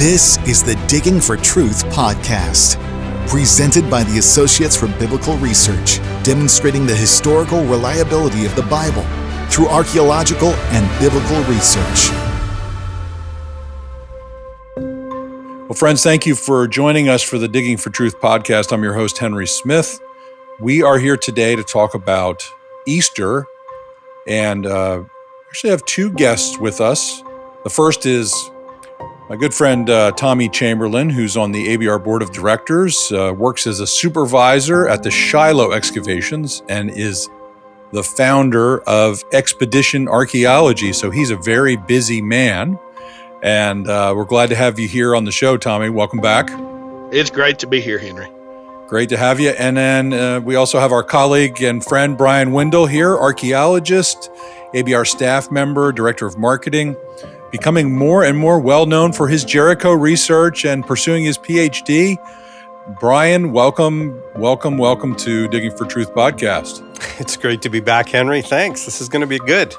This is the Digging for Truth podcast, presented by the Associates for Biblical Research, demonstrating the historical reliability of the Bible through archaeological and biblical research. Well, friends, thank you for joining us for the Digging for Truth podcast. I'm your host, Henry Smith. We are here today to talk about Easter, and actually have two guests with us. The first is my good friend Tommy Chamberlin, who's on the ABR Board of Directors, works as a supervisor at the Shiloh excavations, and is the founder of Expedition Archaeology. So he's a very busy man, and we're glad to have you here on the show, Tommy. Welcome back. It's great to be here, Henry. Great to have you. And then we also have our colleague and friend, Bryan Windle here, archaeologist, ABR staff member, director of marketing, becoming more and more well-known for his Jericho research and pursuing his PhD. Bryan, welcome to Digging for Truth podcast. It's great to be back, Henry. Thanks. This is going to be good.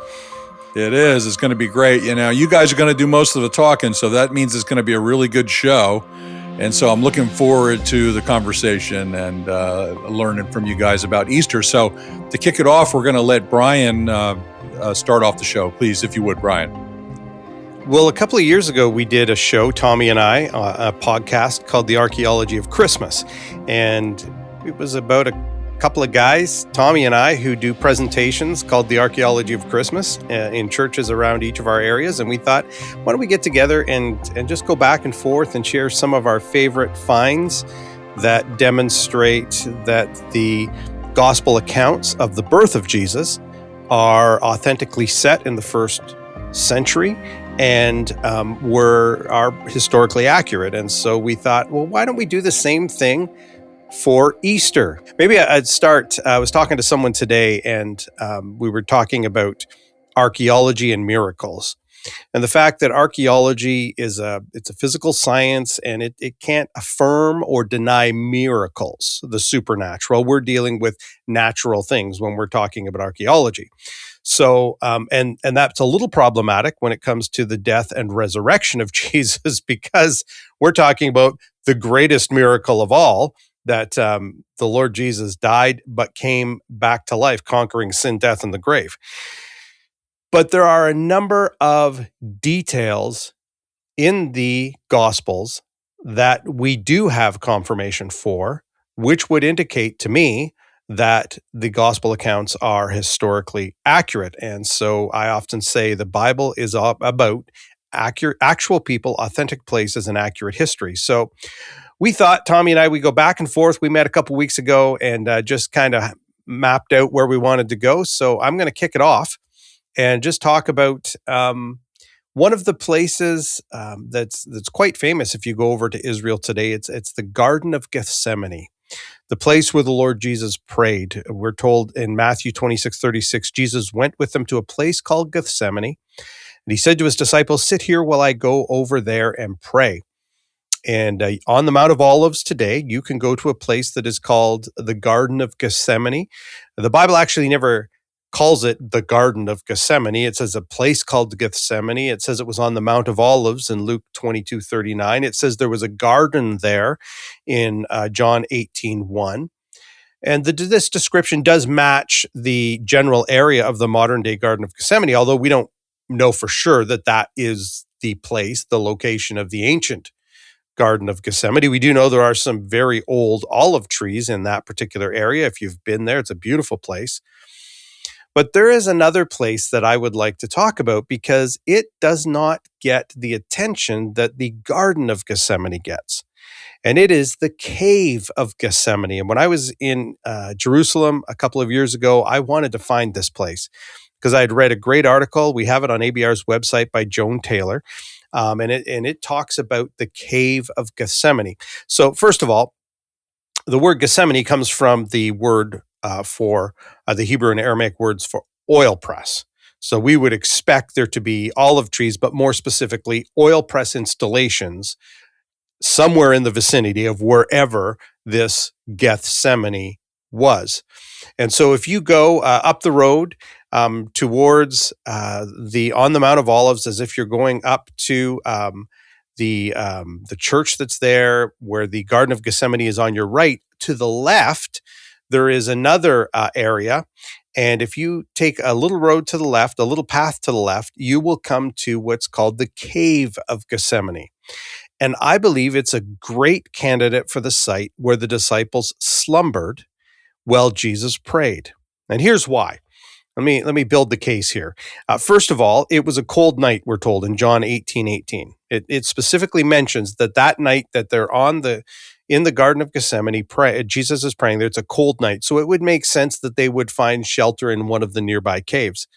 It is. It's going to be great. You know, you guys are going to do most of the talking, so that means it's going to be a really good show. And so I'm looking forward to the conversation and learning from you guys about Easter. So to kick it off, we're going to let Bryan start off the show. Please, if you would, Bryan. Well, a couple of years ago, we did a show, Tommy and I, a podcast called The Archaeology of Christmas. And it was about a couple of guys, Tommy and I, who do presentations called The Archaeology of Christmas in churches around each of our areas. And we thought, why don't we get together and just go back and forth and share some of our favorite finds that demonstrate that the gospel accounts of the birth of Jesus are authentically set in the first century and are historically accurate. And so we thought, well, why don't we do the same thing for Easter? Maybe I'd start. I was talking to someone today, and we were talking about archaeology and miracles, and the fact that archaeology it's a physical science, and it can't affirm or deny miracles, the supernatural. We're dealing with natural things when we're talking about archaeology. So, and that's a little problematic when it comes to the death and resurrection of Jesus, because we're talking about the greatest miracle of all, that the Lord Jesus died but came back to life, conquering sin, death, and the grave. But there are a number of details in the Gospels that we do have confirmation for, which would indicate to me that the gospel accounts are historically accurate. And so I often say the Bible is about actual people, authentic places, and accurate history. So we thought, Tommy and I, we go back and forth. We met a couple weeks ago and just kind of mapped out where we wanted to go. So I'm going to kick it off and just talk about one of the places that's quite famous if you go over to Israel today. It's the Garden of Gethsemane, the place where the Lord Jesus prayed. We're told in Matthew 26:36, Jesus went with them to a place called Gethsemane, and he said to his disciples, "Sit here while I go over there and pray." And on the Mount of Olives today, you can go to a place that is called the Garden of Gethsemane. The Bible actually never calls it the Garden of Gethsemane. It says a place called Gethsemane. It says it was on the Mount of Olives in Luke 22:39. It says there was a garden there in John 18:1. And this description does match the general area of the modern-day Garden of Gethsemane, although we don't know for sure that that is the place, the location of the ancient Garden of Gethsemane. We do know there are some very old olive trees in that particular area. If you've been there, it's a beautiful place. But there is another place that I would like to talk about because it does not get the attention that the Garden of Gethsemane gets. And it is the Cave of Gethsemane. And when I was in Jerusalem a couple of years ago, I wanted to find this place because I had read a great article. We have it on ABR's website by Joan Taylor. And it talks about the Cave of Gethsemane. So first of all, the word Gethsemane comes from the word for the Hebrew and Aramaic words for oil press. So we would expect there to be olive trees, but more specifically, oil press installations somewhere in the vicinity of wherever this Gethsemane was. And so if you go up the road towards on the Mount of Olives, as if you're going up to the church that's there, where the Garden of Gethsemane is on your right. To the left, there is another area. And if you take a little road to the left, a little path to the left, you will come to what's called the Cave of Gethsemane. And I believe it's a great candidate for the site where the disciples slumbered while Jesus prayed. And here's why. Let me build the case here. First of all, it was a cold night, we're told in John 18:18. It specifically mentions that night that they're in the Garden of Gethsemane, Jesus is praying there. It's a cold night. So it would make sense that they would find shelter in one of the nearby caves.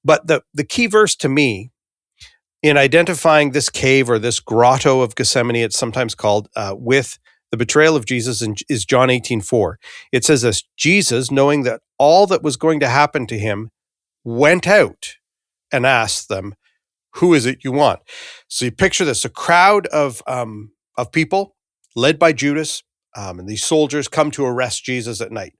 But the key verse to me in identifying this cave or this grotto of Gethsemane, it's sometimes called, with the betrayal of Jesus is John 18:4. It says this: Jesus, knowing that all that was going to happen to him, went out and asked them, "Who is it you want?" So you picture this: a crowd of people led by Judas, and these soldiers come to arrest Jesus at night.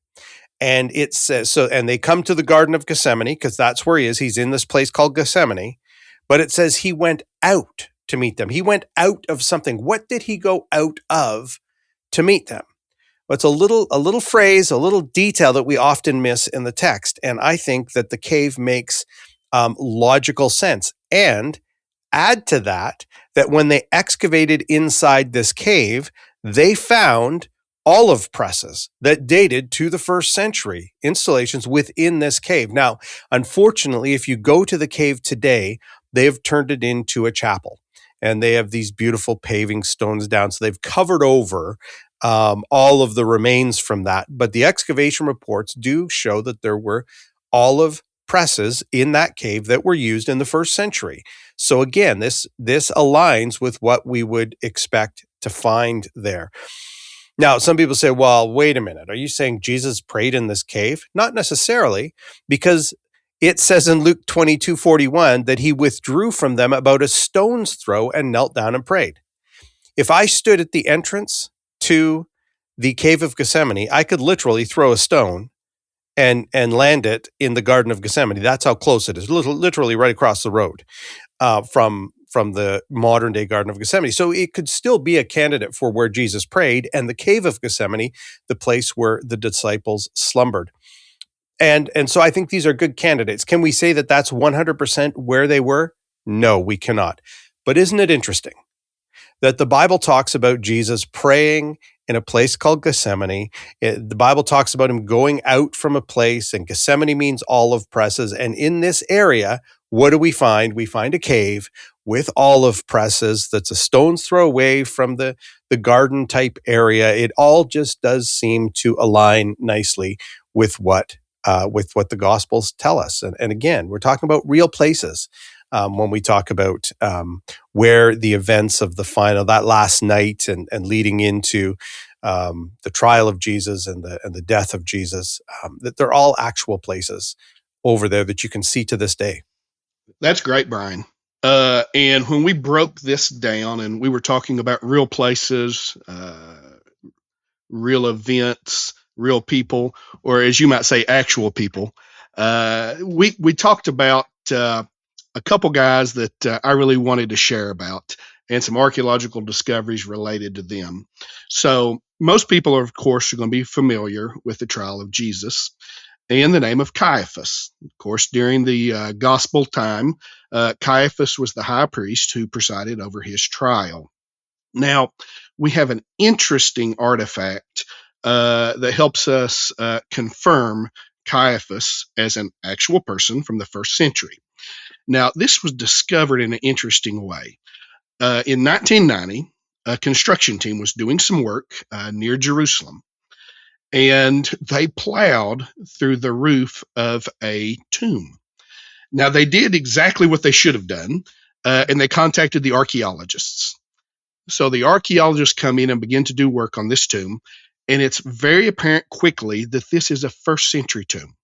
And it says so, and they come to the Garden of Gethsemane because that's where he is. He's in this place called Gethsemane, but it says he went out to meet them. He went out of something. What did he go out of to meet them? Well, it's a little phrase, a little detail that we often miss in the text. And I think that the cave makes logical sense. And add to that when they excavated inside this cave, they found olive presses that dated to the 1st century, installations within this cave. Now, unfortunately, if you go to the cave today, they've turned it into a chapel. And they have these beautiful paving stones down. So they've covered over all of the remains from that. But the excavation reports do show that there were olive presses in that cave that were used in the 1st century. So again, this aligns with what we would expect to find there. Now, some people say, well, wait a minute. Are you saying Jesus prayed in this cave? Not necessarily, because it says in Luke 22:41 that he withdrew from them about a stone's throw and knelt down and prayed. If I stood at the entrance to the Cave of Gethsemane, I could literally throw a stone and land it in the Garden of Gethsemane. That's how close it is, literally right across the road from the modern day Garden of Gethsemane. So it could still be a candidate for where Jesus prayed, and the Cave of Gethsemane, the place where the disciples slumbered. And so I think these are good candidates. Can we say that that's 100% where they were? No, we cannot. But isn't it interesting that the Bible talks about Jesus praying in a place called Gethsemane? The Bible talks about him going out from a place, and Gethsemane means olive presses. And in this area, what do we find? We find a cave with olive presses that's a stone's throw away from the garden type area. It all just does seem to align nicely with what the Gospels tell us. And again, we're talking about real places when we talk about where the events of that last night and leading into the trial of Jesus and the death of Jesus, that they're all actual places over there that you can see to this day. That's great, Bryan. And when we broke this down and we were talking about real places, real events, real people, or as you might say, actual people, we talked about a couple guys that I really wanted to share about and some archaeological discoveries related to them. So most people, of course, are going to be familiar with the trial of Jesus and the name of Caiaphas. Of course, during the gospel time, Caiaphas was the high priest who presided over his trial. Now, we have an interesting artifact that helps us confirm Caiaphas as an actual person from the 1st century. Now, this was discovered in an interesting way. In 1990, a construction team was doing some work near Jerusalem, and they plowed through the roof of a tomb. Now, they did exactly what they should have done, and they contacted the archaeologists. So the archaeologists come in and begin to do work on this tomb, and it's very apparent quickly that this is a 1st century tomb.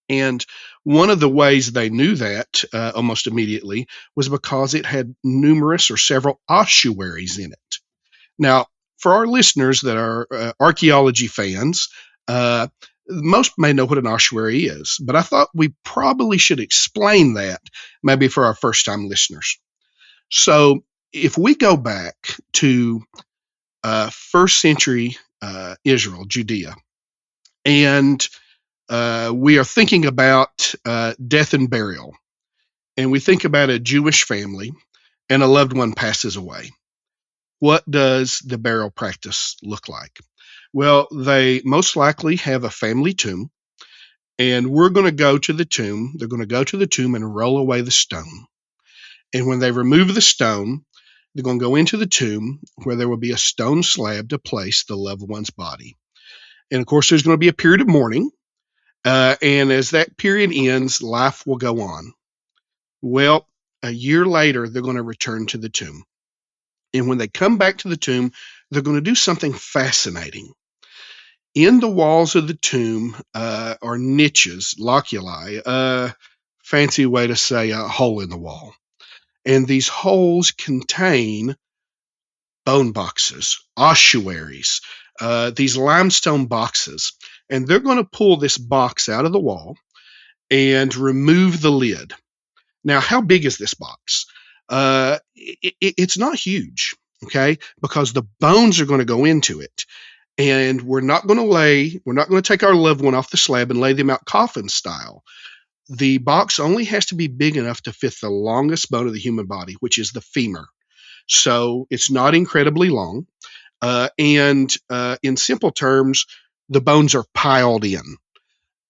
And one of the ways they knew that almost immediately was because it had numerous or several ossuaries in it. Now, for our listeners that are archaeology fans, most may know what an ossuary is, but I thought we probably should explain that maybe for our first-time listeners. So if we go back to first century Israel, Judea, and we are thinking about death and burial, and we think about a Jewish family and a loved one passes away, what does the burial practice look like? Well, they most likely have a family tomb, and we're going to go to the tomb. They're going to go to the tomb and roll away the stone. And when they remove the stone, they're going to go into the tomb where there will be a stone slab to place the loved one's body. And of course, there's going to be a period of mourning. And as that period ends, life will go on. Well, a year later, they're going to return to the tomb. And when they come back to the tomb, they're going to do something fascinating. In the walls of the tomb are niches, loculi, fancy way to say a hole in the wall. And these holes contain bone boxes, ossuaries, these limestone boxes. And they're going to pull this box out of the wall and remove the lid. Now, how big is this box? It's not huge, okay, because the bones are going to go into it. And we're not going to take our loved one off the slab and lay them out coffin style. The box only has to be big enough to fit the longest bone of the human body, which is the femur. So it's not incredibly long. And in simple terms, the bones are piled in.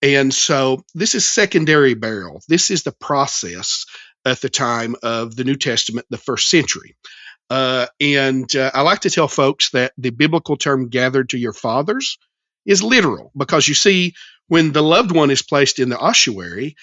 And so this is secondary burial. This is the process at the time of the New Testament, the first century. And I like to tell folks that the biblical term gathered to your fathers is literal, because you see, when the loved one is placed in the ossuary,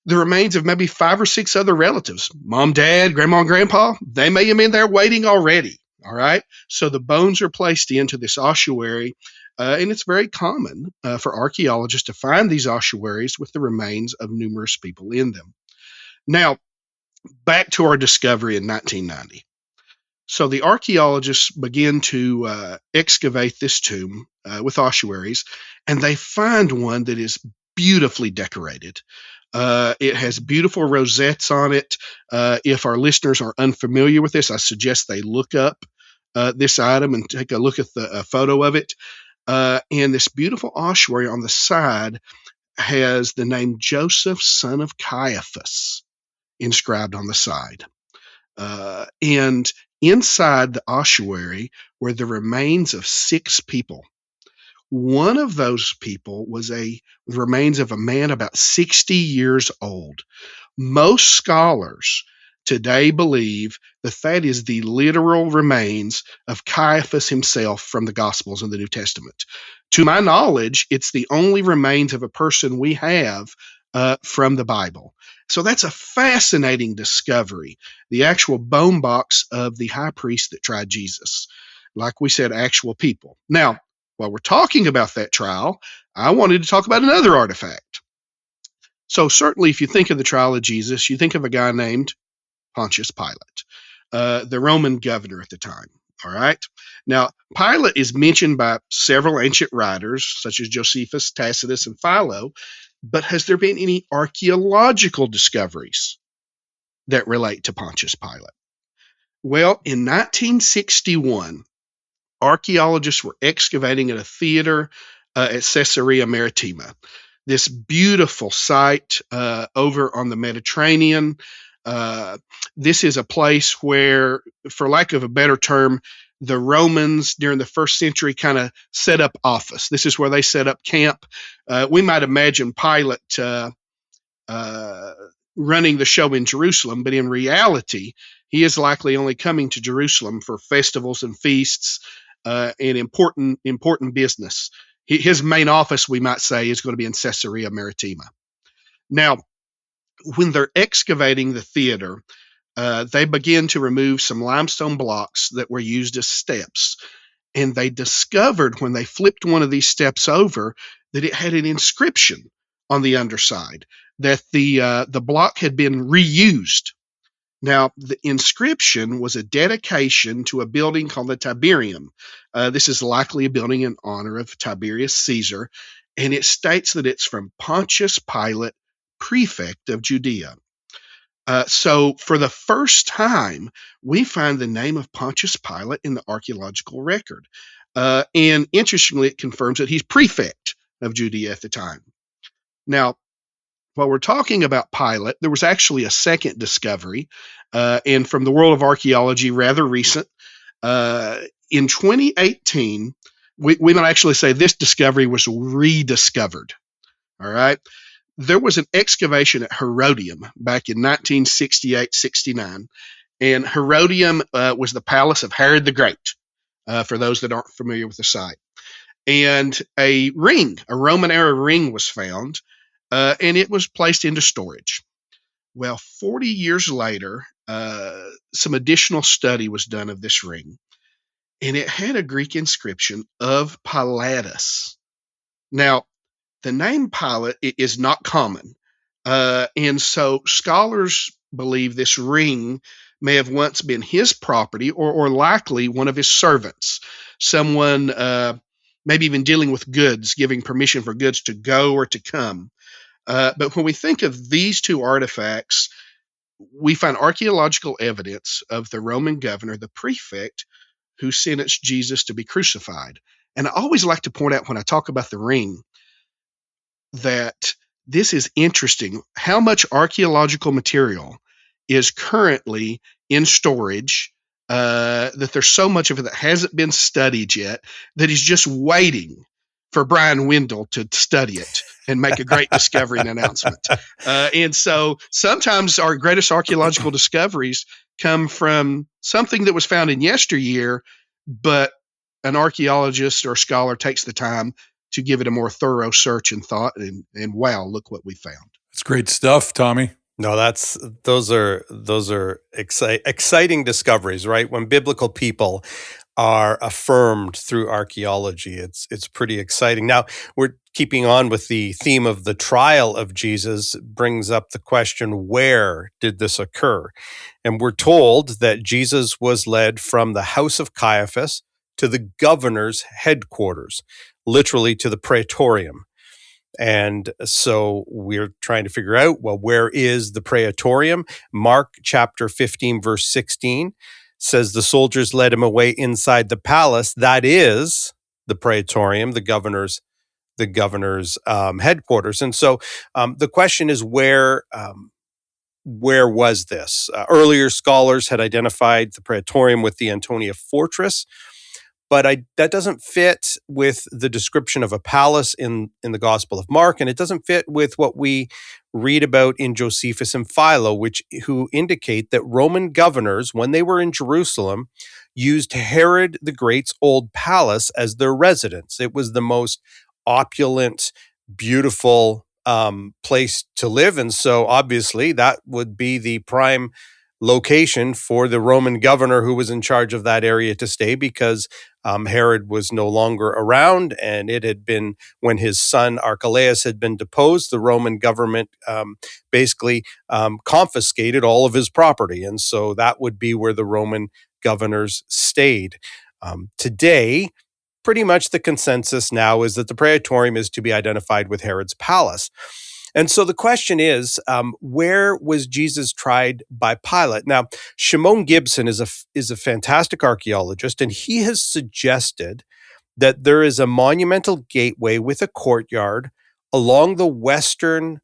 the remains of maybe 5 or 6 other relatives, mom, dad, grandma, and grandpa, they may have been there waiting already. All right. So the bones are placed into this ossuary. And it's very common for archaeologists to find these ossuaries with the remains of numerous people in them. Now, back to our discovery in 1990. So the archaeologists begin to excavate this tomb with ossuaries, and they find one that is beautifully decorated. It has beautiful rosettes on it. If our listeners are unfamiliar with this, I suggest they look up this item and take a look at the photo of it. And this beautiful ossuary on the side has the name Joseph, son of Caiaphas, inscribed on the side. And inside the ossuary were the remains of 6 people. One of those people was the remains of a man about 60 years old. Most scholars today believe that is the literal remains of Caiaphas himself from the Gospels in the New Testament. To my knowledge, it's the only remains of a person we have from the Bible. So that's a fascinating discovery, the actual bone box of the high priest that tried Jesus. Like we said, actual people. Now, while we're talking about that trial, I wanted to talk about another artifact. So certainly if you think of the trial of Jesus, you think of a guy named Pontius Pilate, the Roman governor at the time. All right. Now, Pilate is mentioned by several ancient writers, such as Josephus, Tacitus, and Philo, but has there been any archaeological discoveries that relate to Pontius Pilate? Well, in 1961, archaeologists were excavating at a theater at Caesarea Maritima, this beautiful site over on the Mediterranean. This is a place where, for lack of a better term, the Romans during the first century kind of set up office. This is where they set up camp. We might imagine Pilate running the show in Jerusalem, but in reality, he is likely only coming to Jerusalem for festivals and feasts and important business. His main office, we might say, is going to be in Caesarea Maritima. Now, when they're excavating the theater, they begin to remove some limestone blocks that were used as steps. And they discovered when they flipped one of these steps over that it had an inscription on the underside, that the block had been reused. Now, the inscription was a dedication to a building called the Tiberium. This is likely a building in honor of Tiberius Caesar, and it states that it's from Pontius Pilate, prefect of Judea. So for the first time, we find the name of Pontius Pilate in the archaeological record. And interestingly, it confirms that he's prefect of Judea at the time. Now, while we're talking about Pilate, there was actually a second discovery, and from the world of archaeology, rather recent. In 2018, we might actually say this discovery was rediscovered. All right. There was an excavation at Herodium back in 1968-69, and Herodium was the palace of Herod the Great, for those that aren't familiar with the site. And a ring, a Roman-era ring, was found, and it was placed into storage. Well, 40 years later, some additional study was done of this ring, and it had a Greek inscription of Pilatus. Now, the name Pilate is not common, and so scholars believe this ring may have once been his property, or likely one of his servants, someone maybe even dealing with goods, giving permission for goods to go or to come. But when we think of these two artifacts, we find archaeological evidence of the Roman governor, the prefect, who sentenced Jesus to be crucified. And I always like to point out when I talk about the ring that this is interesting how much archaeological material is currently in storage, that there's so much of it that hasn't been studied yet, that he's just waiting for Bryan Windle to study it and make a great discovery and announcement. And so sometimes our greatest archaeological discoveries come from something that was found in yesteryear, but an archaeologist or scholar takes the time to give it a more thorough search and thought, and wow, look what we found. That's great stuff, Tommy. No, those are exciting discoveries, right? When biblical people are affirmed through archaeology, it's pretty exciting. Now, we're keeping on with the theme of the trial of Jesus, brings up the question, where did this occur? And we're told that Jesus was led from the house of Caiaphas to the governor's headquarters, literally to the praetorium. And so we're trying to figure out, well, where is the praetorium? Mark chapter 15, verse 16 says the soldiers led him away inside the palace. That is the praetorium, the governor's headquarters. And so the question is, where was this? Earlier scholars had identified the praetorium with the Antonia fortress, but that doesn't fit with the description of a palace in the Gospel of Mark, and it doesn't fit with what we read about in Josephus and Philo, who indicate that Roman governors, when they were in Jerusalem, used Herod the Great's old palace as their residence. It was the most opulent, beautiful place to live, and so obviously that would be the prime location for the Roman governor who was in charge of that area to stay, because Herod was no longer around, and it had been, when his son Archelaus had been deposed, the Roman government basically confiscated all of his property, and so that would be where the Roman governors stayed. Today, pretty much the consensus now is that the praetorium is to be identified with Herod's palace. And so the question is, where was Jesus tried by Pilate? Now, Shimon Gibson is a fantastic archaeologist, and he has suggested that there is a monumental gateway with a courtyard along the western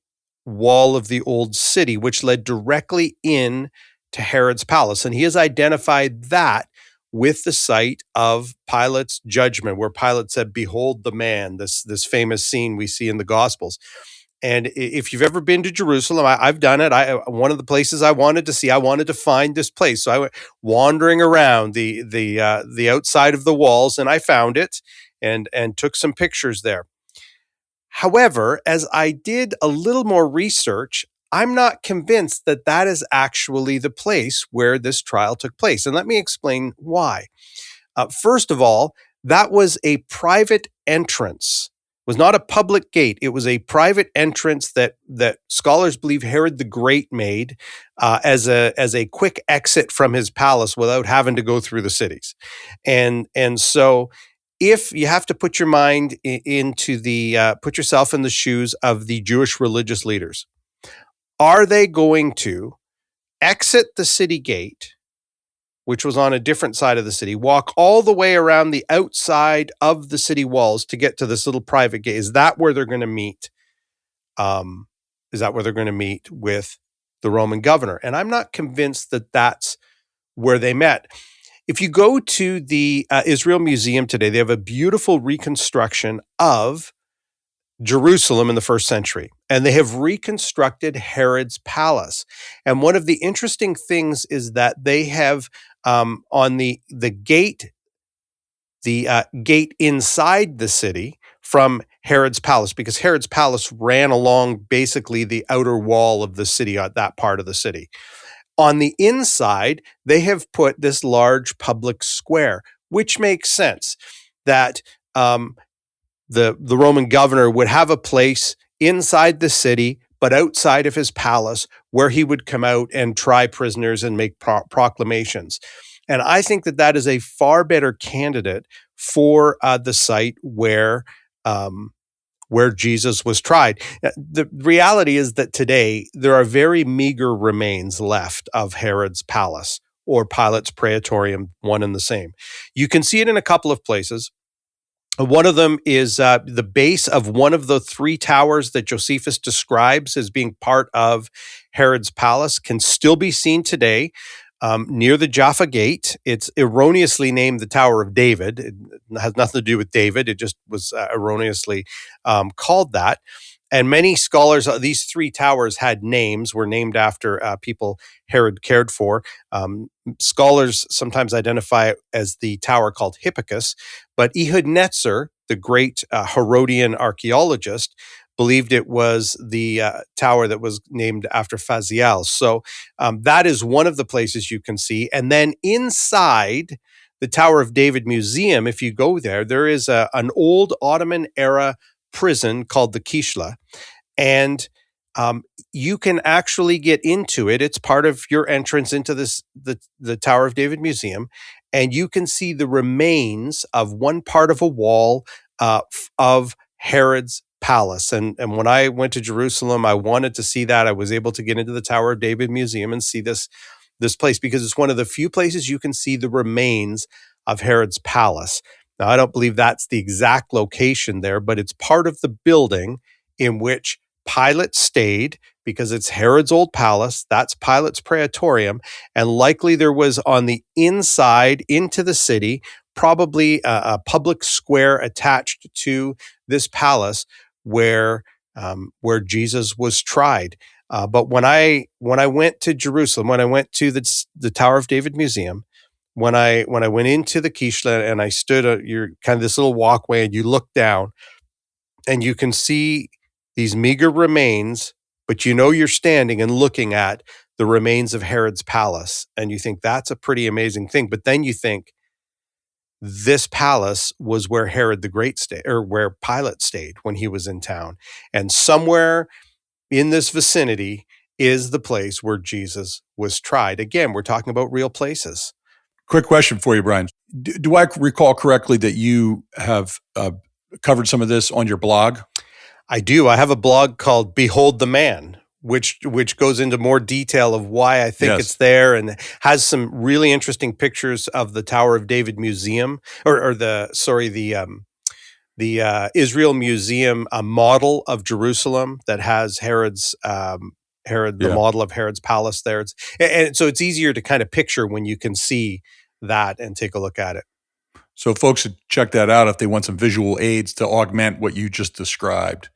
wall of the old city, which led directly in to Herod's palace. And he has identified that with the site of Pilate's judgment, where Pilate said, "Behold the man," this famous scene we see in the Gospels. And if you've ever been to Jerusalem, I've done it. One of the places I wanted to see, I wanted to find this place. So I went wandering around the outside of the walls, and I found it and took some pictures there. However, as I did a little more research, I'm not convinced that that is actually the place where this trial took place. And let me explain why. First of all, that was a private entrance. Was not a public gate. It was a private entrance that scholars believe Herod the Great made as a quick exit from his palace without having to go through the cities. And so if you have to put your mind put yourself in the shoes of the Jewish religious leaders, are they going to exit the city gate, which was on a different side of the city, walk all the way around the outside of the city walls to get to this little private gate. Is that where they're going to meet? Is that where they're going to meet with the Roman governor? And I'm not convinced that that's where they met. If you go to the Israel Museum today, they have a beautiful reconstruction of Jerusalem in the first century, and they have reconstructed Herod's palace. And one of the interesting things is that they have on the gate, gate inside the city from Herod's palace, because Herod's palace ran along basically the outer wall of the city, that part of the city. On the inside, they have put this large public square, which makes sense that the Roman governor would have a place inside the city, but outside of his palace, where he would come out and try prisoners and make proclamations. And I think that that is a far better candidate for the site where Jesus was tried. The reality is that today there are very meager remains left of Herod's palace or Pilate's praetorium, one and the same. You can see it in a couple of places. One of them is the base of one of the three towers that Josephus describes as being part of Herod's palace can still be seen today near the Jaffa Gate. It's erroneously named the Tower of David. It has nothing to do with David. It just was erroneously called that. And many scholars, these three towers had names, were named after people Herod cared for. Scholars sometimes identify it as the tower called Hippicus, but Ehud Netzer, the great Herodian archaeologist, believed it was the tower that was named after Phaziel. So that is one of the places you can see. And then inside the Tower of David Museum, if you go there, there is an old Ottoman era prison called the Kishla, and you can actually get into it. It's part of your entrance into the Tower of David Museum, and you can see the remains of one part of a wall of Herod's palace. And when I went to Jerusalem, I wanted to see that. I was able to get into the Tower of David Museum and see this place, because it's one of the few places you can see the remains of Herod's palace. Now, I don't believe that's the exact location there, but it's part of the building in which Pilate stayed, because it's Herod's old palace. That's Pilate's praetorium. And likely there was on the inside into the city, probably a public square attached to this palace where Jesus was tried. But when I went to Jerusalem, when I went to the Tower of David Museum, when I went into the Kishla and I stood at your kind of this little walkway, and you look down and you can see these meager remains, but you know you're standing and looking at the remains of Herod's palace, and you think that's a pretty amazing thing. But then you think this palace was where Herod the Great stayed, or where Pilate stayed when he was in town, and somewhere in this vicinity is the place where Jesus was tried. Again, we're talking about real places. Quick question for you, Bryan. Do I recall correctly that you have covered some of this on your blog? I do. I have a blog called Behold the Man, which goes into more detail of why I think it's there, and has some really interesting pictures of the Tower of David Museum, or the Israel Museum, a model of Jerusalem that has the model of Herod's palace there. And so it's easier to kind of picture when you can see that and take a look at it. So folks should check that out if they want some visual aids to augment what you just described.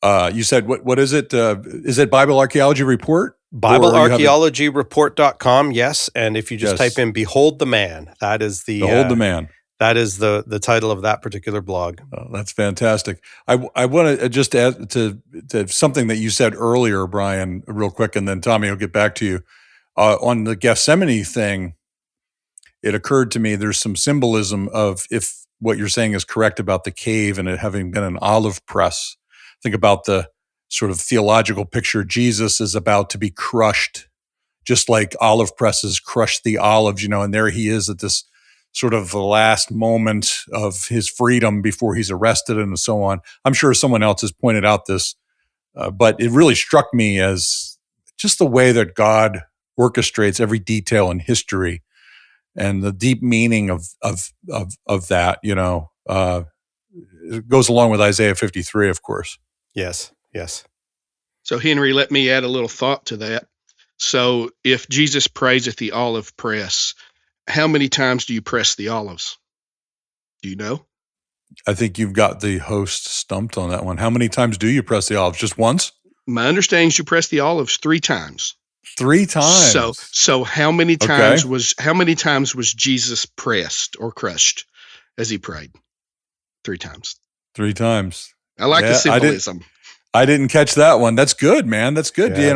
You said, what is it? Is it Bible Archaeology Report? BibleArchaeologyReport.com, yes. And if you just type in Behold the Man, that is Behold the Man. That is the title of that particular blog. Oh, that's fantastic. I want to just add to something that you said earlier, Bryan, real quick, and then Tommy will get back to you. On the Gethsemane thing, it occurred to me there's some symbolism of, if what you're saying is correct about the cave and it having been an olive press. Think about the sort of theological picture. Jesus is about to be crushed, just like olive presses crush the olives, and there he is at this sort of the last moment of his freedom before he's arrested and so on. I'm sure someone else has pointed out this, but it really struck me as just the way that God orchestrates every detail in history and the deep meaning of that, it goes along with Isaiah 53, of course. Yes. So, Henry, let me add a little thought to that. So, if Jesus prays at the olive press, how many times do you press the olives? Do you know? I think you've got the host stumped on that one. How many times do you press the olives? Just once? My understanding is you press the olives 3 times. 3 times. So how many times was Jesus pressed or crushed as he prayed? 3 times. 3 times. I like the symbolism. I didn't catch that one. That's good, man. That's good. Yeah,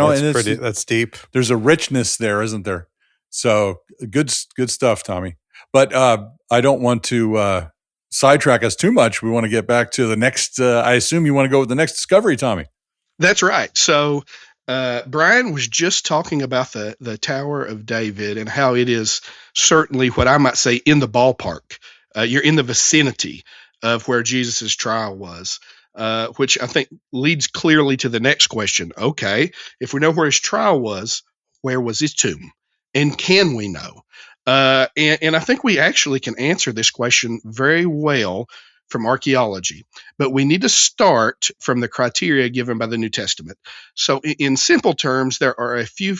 that's deep. There's a richness there, isn't there? So good stuff, Tommy. But I don't want to sidetrack us too much. We want to get back to the next. I assume you want to go with the next discovery, Tommy. That's right. So Bryan was just talking about the Tower of David and how it is certainly what I might say in the ballpark. You're in the vicinity of where Jesus' trial was. Which I think leads clearly to the next question. Okay, if we know where his trial was, where was his tomb? And can we know? And I think we actually can answer this question very well from archaeology, but we need to start from the criteria given by the New Testament. So in simple terms, there are a few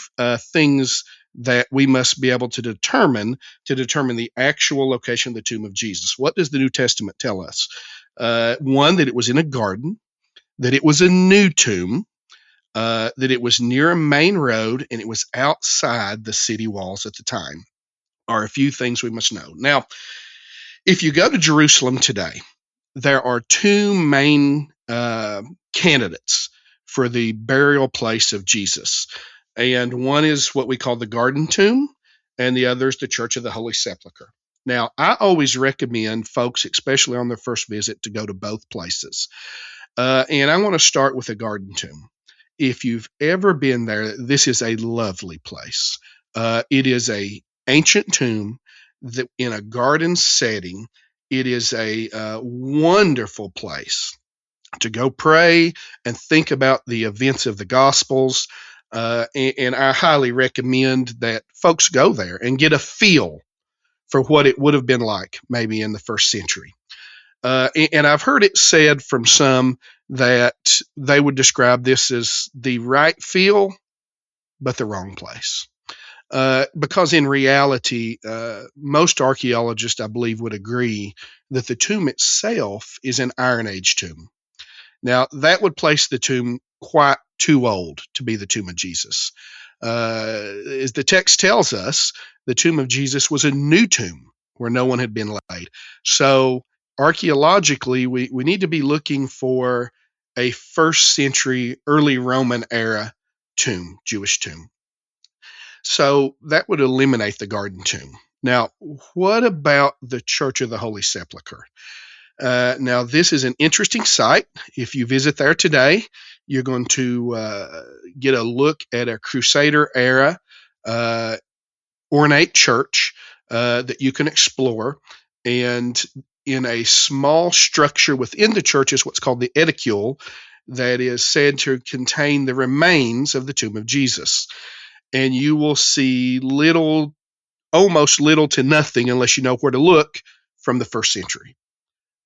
things that we must be able to determine the actual location of the tomb of Jesus. What does the New Testament tell us? One, that it was in a garden, that it was a new tomb, that it was near a main road, and it was outside the city walls at the time, are a few things we must know. Now, if you go to Jerusalem today, there are 2 main candidates for the burial place of Jesus. And one is what we call the Garden Tomb, and the other is the Church of the Holy Sepulchre. Now, I always recommend folks, especially on their first visit, to go to both places. And I want to start with the Garden Tomb. If you've ever been there, this is a lovely place. It is an ancient tomb that in a garden setting. It is a wonderful place to go pray and think about the events of the Gospels. And I highly recommend that folks go there and get a feel for what it would have been like maybe in the first century. And I've heard it said from some that they would describe this as the right feel, but the wrong place. Because in reality, most archaeologists, I believe, would agree that the tomb itself is an Iron Age tomb. Now, that would place the tomb quite too old to be the tomb of Jesus. As the text tells us, the tomb of Jesus was a new tomb where no one had been laid. So archaeologically, we need to be looking for a first century, early Roman era tomb, Jewish tomb. So that would eliminate the Garden Tomb. Now, what about the Church of the Holy Sepulchre? Now, this is an interesting site. If you visit there today, you're going to get a look at a Crusader era ornate church that you can explore. And in a small structure within the church is what's called the edicule, that is said to contain the remains of the tomb of Jesus. And you will see almost little to nothing unless you know where to look from the first century.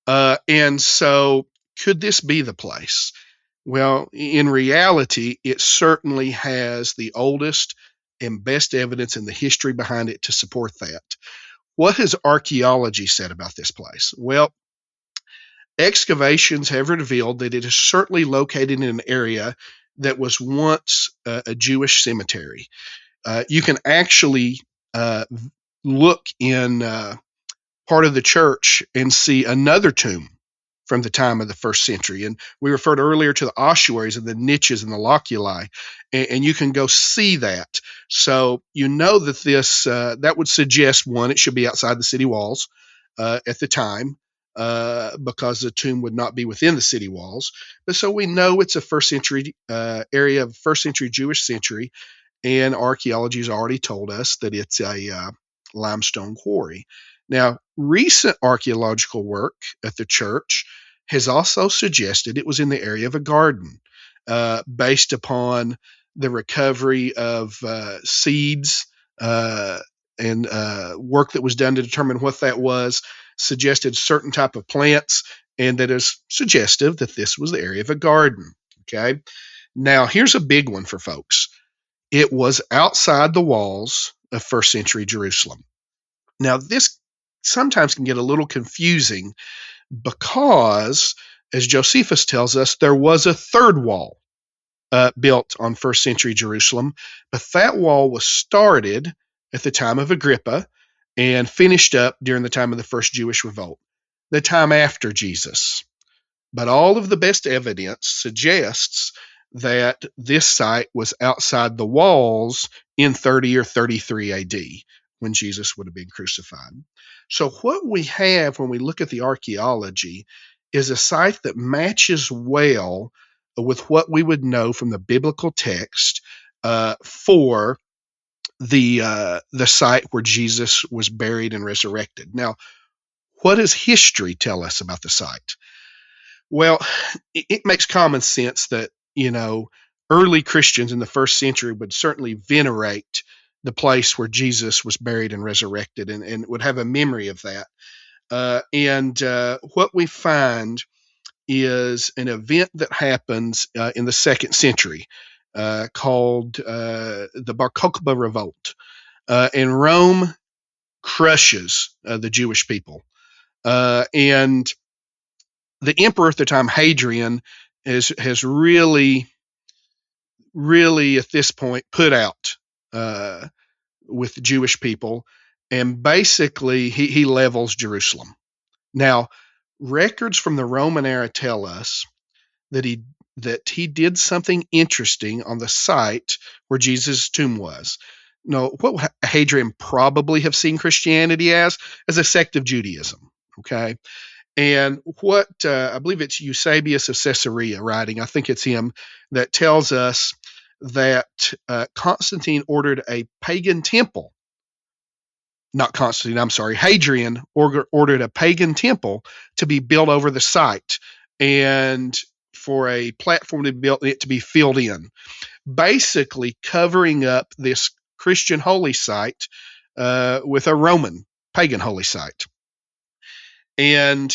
And so could this be the place? Well, in reality, it certainly has the oldest and best evidence in the history behind it to support that. What has archaeology said about this place? Well, excavations have revealed that it is certainly located in an area that was once a Jewish cemetery. You can actually look in part of the church and see another tomb from the time of the first century. And we referred earlier to the ossuaries and the niches and the loculi, and you can go see that. So you know that this that would suggest, one, it should be outside the city walls at the time, because the tomb would not be within the city walls. But so we know it's a first century area of first century Jewish century, and archaeology has already told us that it's a limestone quarry. Now, recent archaeological work at the church has also suggested it was in the area of a garden, based upon the recovery of seeds and work that was done to determine what that was, suggested certain type of plants, and that is suggestive that this was the area of a garden. Okay. Now, here's a big one for folks. It was outside the walls of first century Jerusalem. Now, this sometimes can get a little confusing because, as Josephus tells us, there was a third wall built on first century Jerusalem, but that wall was started at the time of Agrippa and finished up during the time of the first Jewish revolt, the time after Jesus. But all of the best evidence suggests that this site was outside the walls in 30 or 33 AD when Jesus would have been crucified. So what we have when we look at the archaeology is a site that matches well with what we would know from the biblical text for the site where Jesus was buried and resurrected. Now, what does history tell us about the site? Well, it makes common sense that, early Christians in the first century would certainly venerate the place where Jesus was buried and resurrected and would have a memory of that. And what we find is an event that happens in the second century called the Bar Kokhba Revolt. And Rome crushes the Jewish people. And the emperor at the time, Hadrian, has really at this point put out with the Jewish people, and basically he levels Jerusalem. Now, records from the Roman era tell us that he did something interesting on the site where Jesus' tomb was. Now, what would Hadrian probably have seen Christianity as a sect of Judaism, okay? And what I believe it's Eusebius of Caesarea writing, I think it's him, that tells us that Constantine ordered a pagan temple. Not Constantine, I'm sorry. Hadrian ordered a pagan temple to be built over the site and for a platform to be built and it to be filled in, basically covering up this Christian holy site with a Roman pagan holy site. And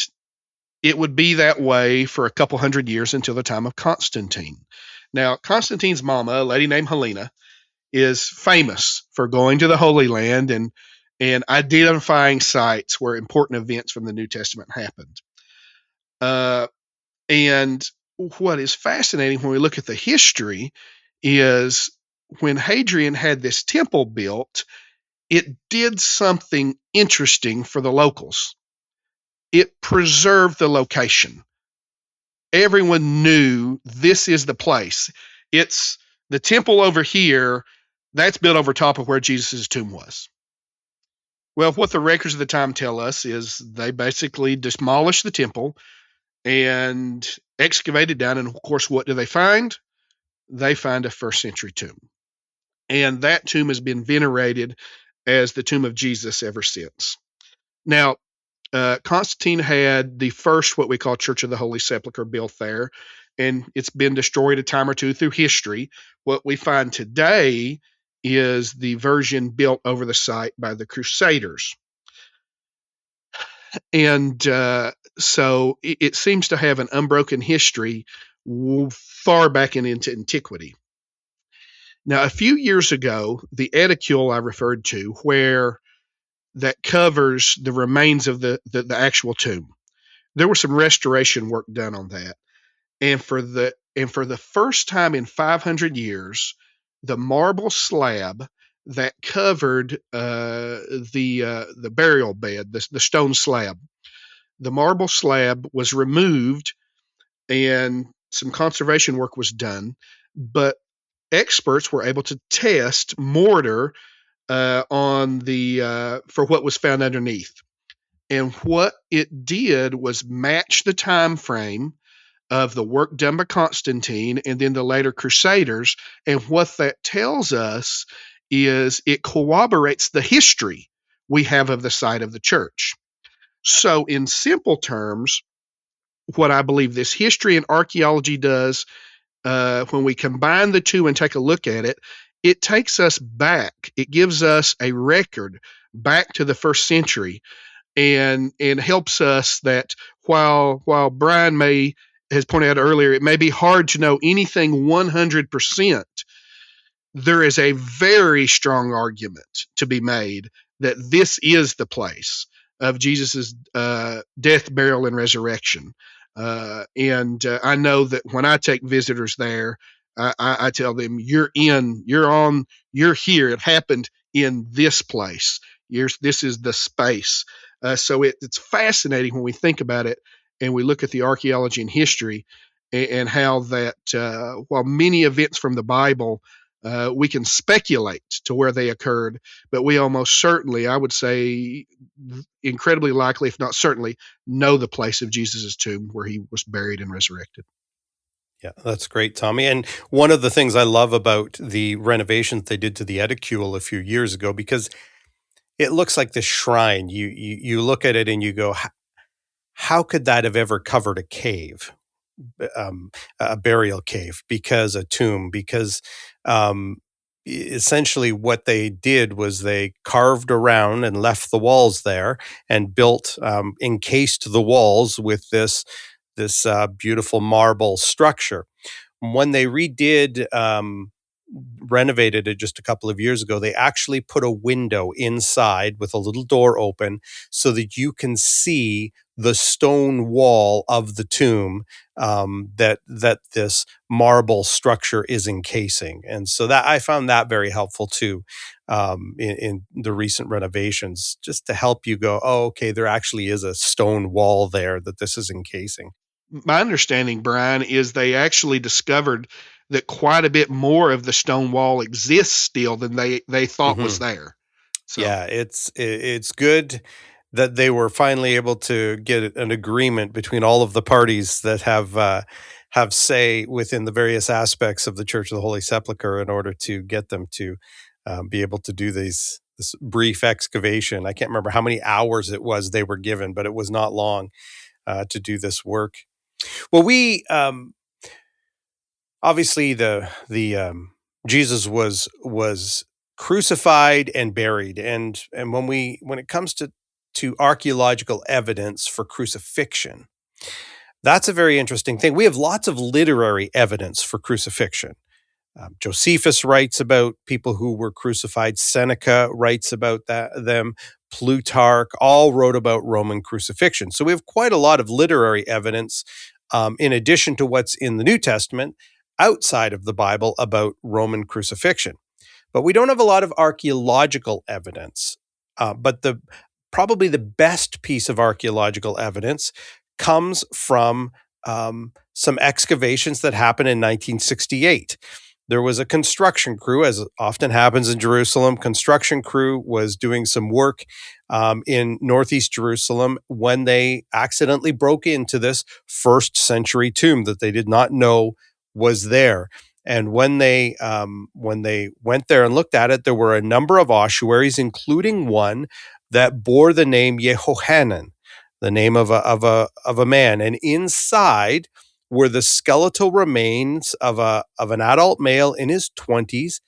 it would be that way for a couple hundred years until the time of Constantine. Now, Constantine's mama, a lady named Helena, is famous for going to the Holy Land and identifying sites where important events from the New Testament happened. And what is fascinating when we look at the history is when Hadrian had this temple built, it did something interesting for the locals. It preserved the location. Everyone knew this is the place. It's the temple over here, that's built over top of where Jesus' tomb was. Well, what the records of the time tell us is they basically demolished the temple and excavated down. And of course, what do they find? They find a first century tomb. And that tomb has been venerated as the tomb of Jesus ever since. Now, Constantine had the first, what we call Church of the Holy Sepulchre, built there, and it's been destroyed a time or two through history. What we find today is the version built over the site by the Crusaders. And so it seems to have an unbroken history far back into antiquity. Now, a few years ago, the edicule I referred to, where that covers the remains of the actual tomb, there was some restoration work done on that. And for the first time in 500 years, the marble slab that covered the burial bed, the stone slab, the marble slab was removed and some conservation work was done, but experts were able to test mortar on for what was found underneath. And what it did was match the time frame of the work done by Constantine and then the later Crusaders. And what that tells us is it corroborates the history we have of the site of the church. So in simple terms, what I believe this history and archaeology does when we combine the two and take a look at it, it takes us back. It gives us a record back to the first century, and helps us that while Bryan has pointed out earlier, it may be hard to know anything 100%. There is a very strong argument to be made that this is the place of Jesus's death, burial, and resurrection. And I know that when I take visitors there, I tell them, you're here. It happened in this place. This is the space. So it's fascinating when we think about it and we look at the archaeology and history, and how that while many events from the Bible, we can speculate to where they occurred, but we almost certainly, I would say incredibly likely, if not certainly, know the place of Jesus' tomb where he was buried and resurrected. Yeah, that's great, Tommy. And one of the things I love about the renovations they did to the Edicule a few years ago, because it looks like this shrine. You look at it and you go, how could that have ever covered a cave, a burial cave, because a tomb? Because essentially what they did was they carved around and left the walls there and built, encased the walls with this beautiful marble structure. When they renovated it just a couple of years ago, they actually put a window inside with a little door open so that you can see the stone wall of the tomb that this marble structure is encasing. And so that I found that very helpful too, in the recent renovations, just to help you go, oh, okay, there actually is a stone wall there that this is encasing. My understanding, Bryan, is they actually discovered that quite a bit more of the stone wall exists still than they thought was there. So. Yeah, it's good that they were finally able to get an agreement between all of the parties that have say within the various aspects of the Church of the Holy Sepulchre in order to get them to be able to do this brief excavation. I can't remember how many hours it was they were given, but it was not long to do this work. Well, we obviously the Jesus was crucified and buried, and when it comes to archaeological evidence for crucifixion, that's a very interesting thing. We have lots of literary evidence for crucifixion. Josephus writes about people who were crucified. Seneca writes about them. Plutarch all wrote about Roman crucifixion. So we have quite a lot of literary evidence, in addition to what's in the New Testament, outside of the Bible, about Roman crucifixion. But we don't have a lot of archaeological evidence. But probably the best piece of archaeological evidence comes from some excavations that happened in 1968. There was a construction crew, as often happens in Jerusalem. Construction crew was doing some work in northeast Jerusalem when they accidentally broke into this first century tomb that they did not know was there. And when they went there and looked at it, there were a number of ossuaries, including one that bore the name Yehohanan, the name of a man, and inside were the skeletal remains of an adult male in his 20s,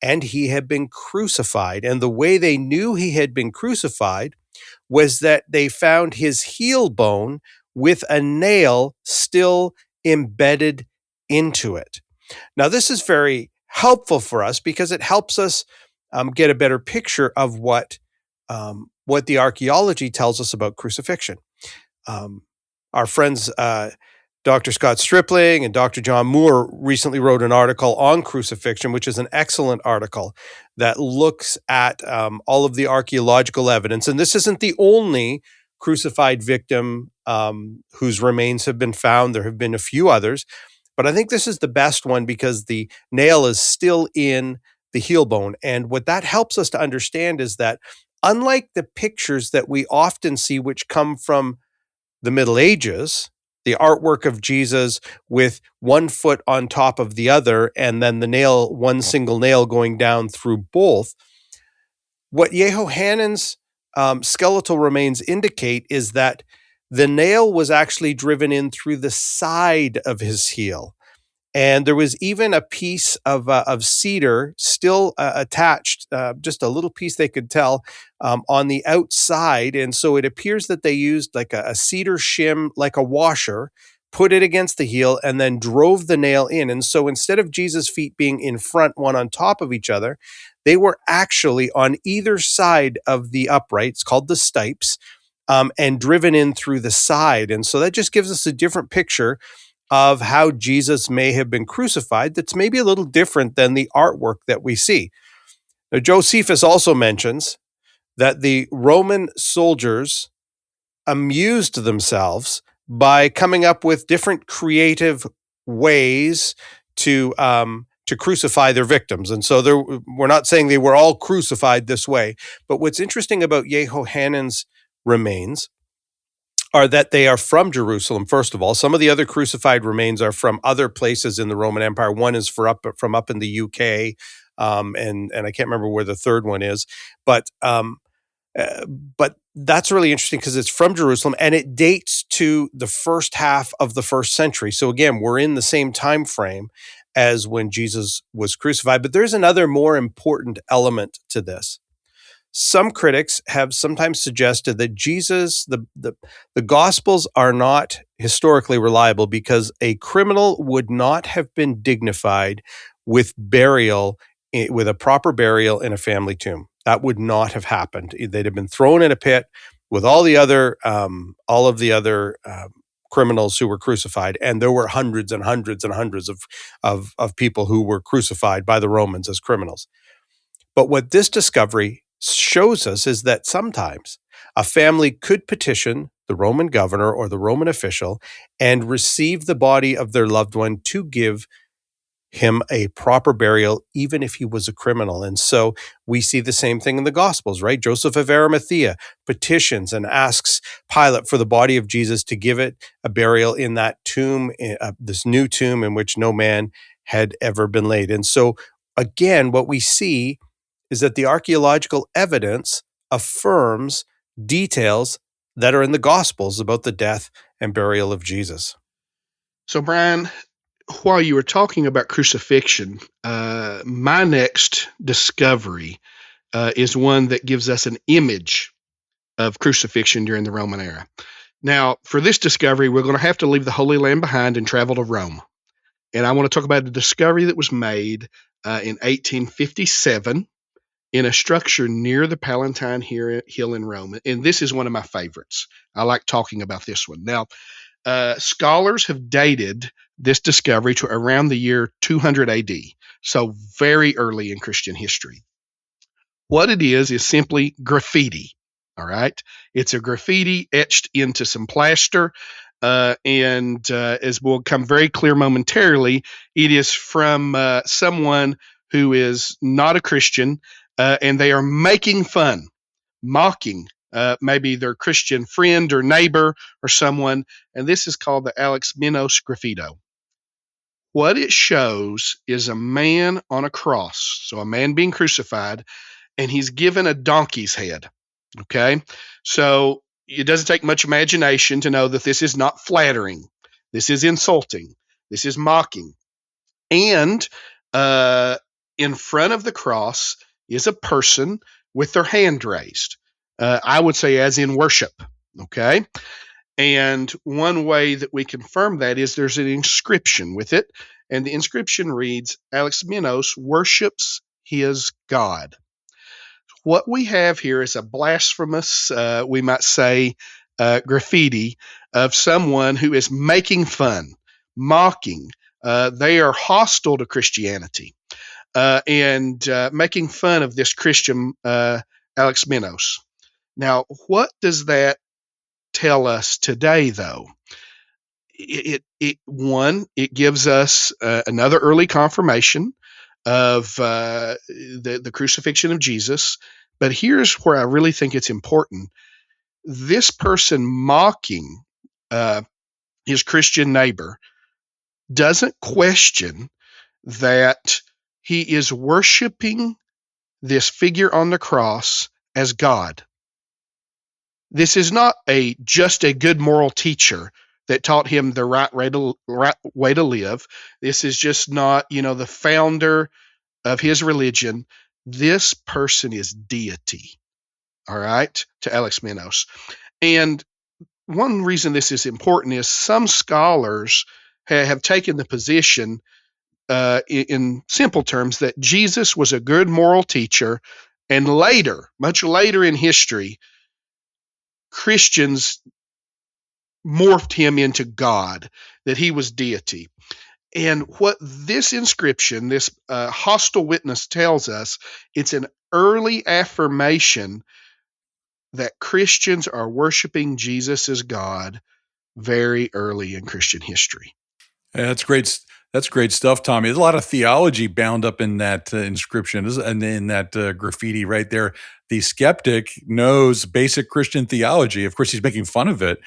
and he had been crucified. And the way they knew he had been crucified was that they found his heel bone with a nail still embedded into it. Now, this is very helpful for us because it helps us get a better picture of what the archaeology tells us about crucifixion. Our friends Dr. Scott Stripling and Dr. John Moore recently wrote an article on crucifixion, which is an excellent article that looks at all of the archaeological evidence. And this isn't the only crucified victim whose remains have been found. There have been a few others, but I think this is the best one because the nail is still in the heel bone. And what that helps us to understand is that unlike the pictures that we often see, which come from the Middle Ages, the artwork of Jesus with one foot on top of the other, and then one single nail going down through both. What Yehohanan's skeletal remains indicate is that the nail was actually driven in through the side of his heel. And there was even a piece of cedar still attached, just a little piece they could tell on the outside. And so it appears that they used like a cedar shim, like a washer, put it against the heel, and then drove the nail in. And so instead of Jesus' feet being in front, one on top of each other, they were actually on either side of the uprights, called the stipes, and driven in through the side. And so that just gives us a different picture of how Jesus may have been crucified that's maybe a little different than the artwork that we see. Now, Josephus also mentions that the Roman soldiers amused themselves by coming up with different creative ways to crucify their victims. And so we're not saying they were all crucified this way, but what's interesting about Yehohanan's remains are that they are from Jerusalem, first of all. Some of the other crucified remains are from other places in the Roman Empire. One is from up in the UK, and I can't remember where the third one is. But that's really interesting because it's from Jerusalem, and it dates to the first half of the first century. So again, we're in the same time frame as when Jesus was crucified. But there's another more important element to this. Some critics have sometimes suggested that the Gospels are not historically reliable because a criminal would not have been dignified with with a proper burial in a family tomb. That would not have happened. They'd have been thrown in a pit with all of the other criminals who were crucified, and there were hundreds and hundreds and hundreds of people who were crucified by the Romans as criminals. But what this discovery shows us is that sometimes a family could petition the Roman governor or the Roman official and receive the body of their loved one to give him a proper burial, even if he was a criminal. And so we see the same thing in the Gospels, right? Joseph of Arimathea petitions and asks Pilate for the body of Jesus to give it a burial in that tomb, this new tomb in which no man had ever been laid. And so again, what we see is that the archaeological evidence affirms details that are in the Gospels about the death and burial of Jesus. So, Bryan, while you were talking about crucifixion, my next discovery is one that gives us an image of crucifixion during the Roman era. Now, for this discovery, we're going to have to leave the Holy Land behind and travel to Rome. And I want to talk about a discovery that was made in 1857 in a structure near the Palatine Hill in Rome. And this is one of my favorites. I like talking about this one. Now, scholars have dated this discovery to around the year 200 AD, so very early in Christian history. What it is simply graffiti, all right? It's a graffiti etched into some plaster, and as will become very clear momentarily, it is from someone who is not a Christian, and they are making fun, mocking maybe their Christian friend or neighbor or someone, and this is called the Alexmenos graffito. What it shows is a man on a cross, so a man being crucified, and he's given a donkey's head, okay? So it doesn't take much imagination to know that this is not flattering. This is insulting. This is mocking. And in front of the cross is a person with their hand raised. I would say as in worship, okay? And one way that we confirm that is there's an inscription with it, and the inscription reads, Alexmenos worships his God. What we have here is a blasphemous, we might say, graffiti of someone who is making fun, mocking. They are hostile to Christianity and making fun of this Christian Alexmenos. Now, what does that tell us today, though? It gives us another early confirmation of the crucifixion of Jesus. But here's where I really think it's important. This person mocking his Christian neighbor doesn't question that he is worshiping this figure on the cross as God. This is not just a good moral teacher that taught him the right way to live. This is just not, the founder of his religion. This person is deity, all right, to Alexmenos. And one reason this is important is some scholars have taken the position, in simple terms, that Jesus was a good moral teacher, and later, much later in history, Christians morphed him into God, that he was deity. And what this inscription, this hostile witness, tells us, it's an early affirmation that Christians are worshiping Jesus as God very early in Christian history. Yeah, that's great. That's great stuff, Tommy. There's a lot of theology bound up in that inscription and in that graffiti right there. The skeptic knows basic Christian theology. Of course, he's making fun of it.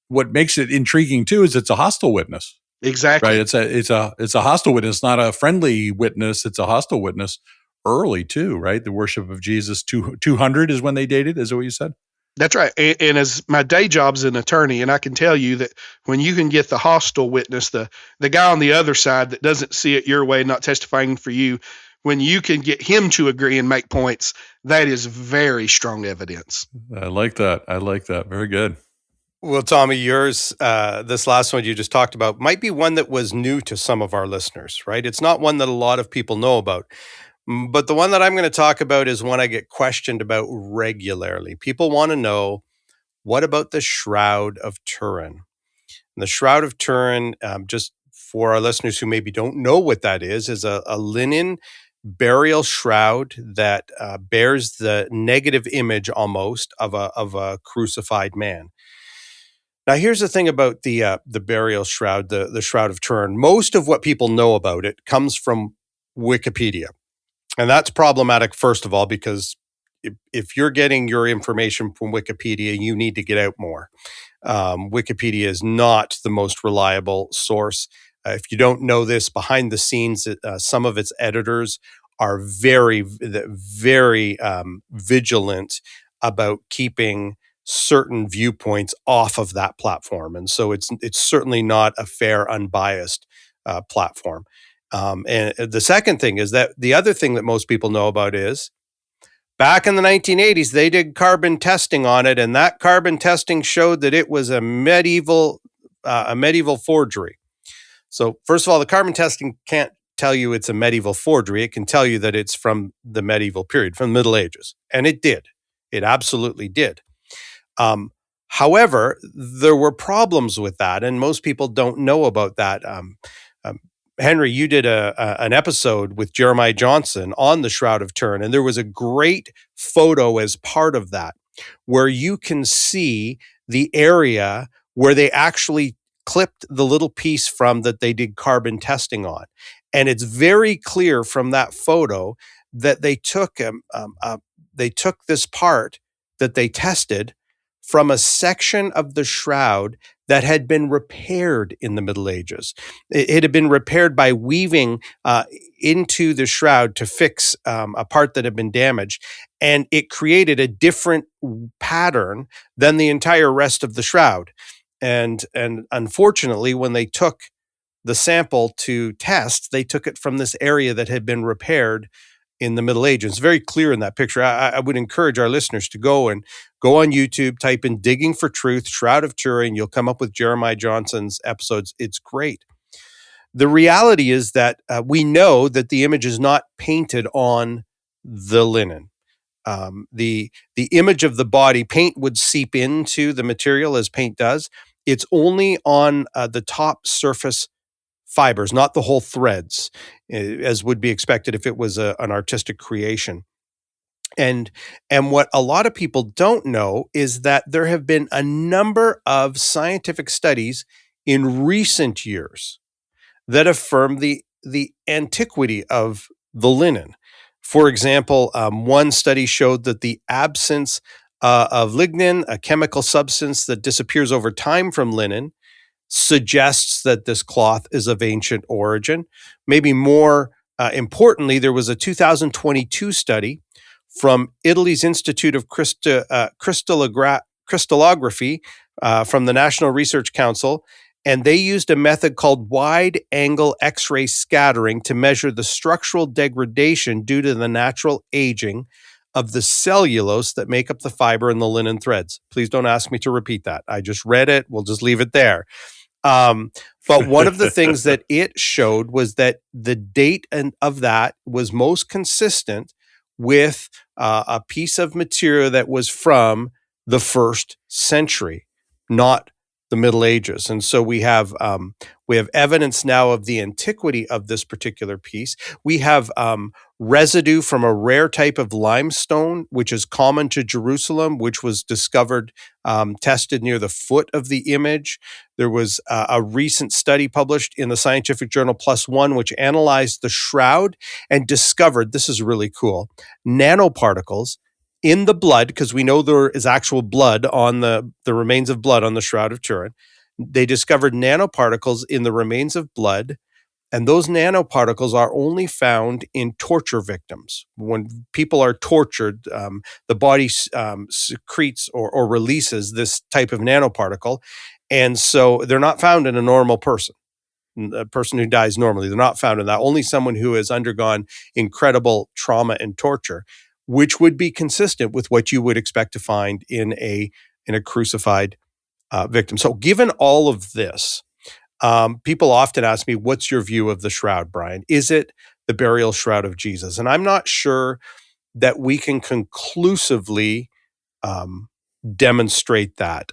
What makes it intriguing too is it's a hostile witness. Exactly. Right. It's a hostile witness, not a friendly witness. It's a hostile witness. Early too, right? The worship of Jesus. 200 is when they dated. Is that what you said? That's right. And as my day job's an attorney, and I can tell you that when you can get the hostile witness, the guy on the other side that doesn't see it your way, not testifying for you, when you can get him to agree and make points, that is very strong evidence. I like that. Very good. Well, Tommy, yours, this last one you just talked about, might be one that was new to some of our listeners, right? It's not one that a lot of people know about. But the one that I'm going to talk about is one I get questioned about regularly. People want to know, what about the Shroud of Turin? And the Shroud of Turin, just for our listeners who maybe don't know what that is a linen burial shroud that bears the negative image almost of a crucified man. Now, here's the thing about the burial shroud, the Shroud of Turin. Most of what people know about it comes from Wikipedia. And that's problematic, first of all, because if you're getting your information from Wikipedia, you need to get out more. Wikipedia is not the most reliable source. If you don't know this, behind the scenes, some of its editors are very, very vigilant about keeping certain viewpoints off of that platform. And so it's certainly not a fair, unbiased platform. And the second thing is that the other thing that most people know about is back in the 1980s, they did carbon testing on it, and that carbon testing showed that it was a medieval forgery. So first of all, the carbon testing can't tell you it's a medieval forgery. It can tell you that it's from the medieval period, from the Middle Ages. And it did. It absolutely did. However, there were problems with that, and most people don't know about that. Henry, you did an episode with Jeremiah Johnson on the Shroud of Turin, and there was a great photo as part of that where you can see the area where they actually clipped the little piece from that they did carbon testing on. And it's very clear from that photo that they took this part that they tested from a section of the shroud that had been repaired in the Middle Ages. It had been repaired by weaving into the shroud to fix a part that had been damaged, and it created a different pattern than the entire rest of the shroud. And unfortunately, when they took the sample to test, they took it from this area that had been repaired in the Middle Ages. It's very clear in that picture. I would encourage our listeners to go on YouTube, type in Digging for Truth, Shroud of Turin. You'll come up with Jeremiah Johnson's episodes. It's great. The reality is that we know that the image is not painted on the linen. The image of the body, paint would seep into the material as paint does. It's only on the top surface fibers, not the whole threads, as would be expected if it was an artistic creation. And what a lot of people don't know is that there have been a number of scientific studies in recent years that affirm the antiquity of the linen. For example, one study showed that the absence of lignin, a chemical substance that disappears over time from linen, suggests that this cloth is of ancient origin. Maybe more importantly, there was a 2022 study from Italy's Institute of Crystallography from the National Research Council, And they used a method called wide-angle X-ray scattering to measure the structural degradation due to the natural aging of the cellulose that make up the fiber in the linen threads. Please don't ask me to repeat that. I just read it. We'll just leave it there. But one of the things that it showed was that the date of that was most consistent with a piece of material that was from the 1st century, not the Middle Ages. And so we have evidence now of the antiquity of this particular piece. We have residue from a rare type of limestone, which is common to Jerusalem, which was discovered, tested near the foot of the image. There was a recent study published in the scientific journal PLOS ONE, which analyzed the shroud and discovered, this is really cool, nanoparticles in the blood, because we know there is actual blood on the remains of blood on the Shroud of Turin. They discovered nanoparticles in the remains of blood, and those nanoparticles are only found in torture victims. When people are tortured, the body secretes or releases this type of nanoparticle, and so they're not found in a normal person. A person who dies normally, they're not found in that. Only someone who has undergone incredible trauma and torture, which would be consistent with what you would expect to find in a crucified victim. So given all of this, people often ask me, what's your view of the shroud, Bryan? Is it the burial shroud of Jesus? And I'm not sure that we can conclusively demonstrate that.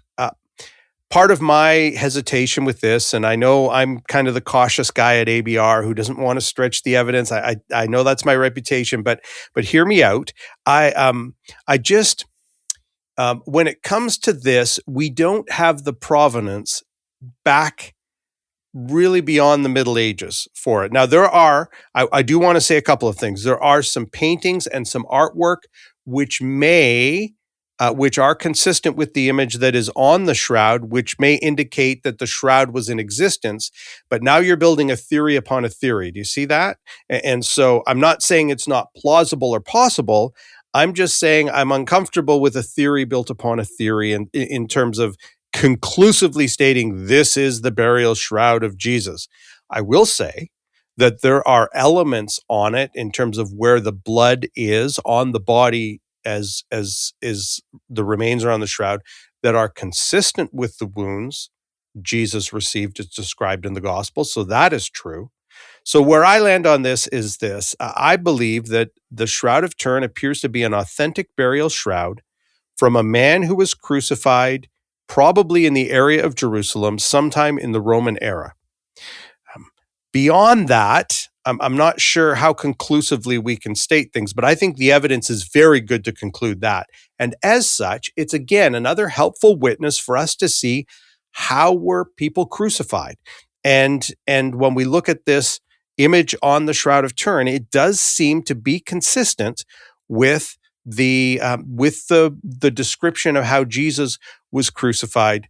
Part of my hesitation with this, and I know I'm kind of the cautious guy at ABR who doesn't want to stretch the evidence. I know that's my reputation, but hear me out. I just when it comes to this, we don't have the provenance back really beyond the Middle Ages for it. Now, I do want to say a couple of things. There are some paintings and some artwork which are consistent with the image that is on the shroud, which may indicate that the shroud was in existence. But now you're building a theory upon a theory. Do you see that? And so I'm not saying it's not plausible or possible. I'm just saying I'm uncomfortable with a theory built upon a theory in terms of conclusively stating this is the burial shroud of Jesus. I will say that there are elements on it in terms of where the blood is on the body as is the remains are on the shroud that are consistent with the wounds Jesus received as described in the gospel. So that is true. So where I land on this is this. I believe that the Shroud of Turin appears to be an authentic burial shroud from a man who was crucified probably in the area of Jerusalem sometime in the Roman era. Beyond that, I'm not sure how conclusively we can state things, but I think the evidence is very good to conclude that. And as such, it's again another helpful witness for us to see how were people crucified. And when we look at this image on the Shroud of Turin, it does seem to be consistent with the description of how Jesus was crucified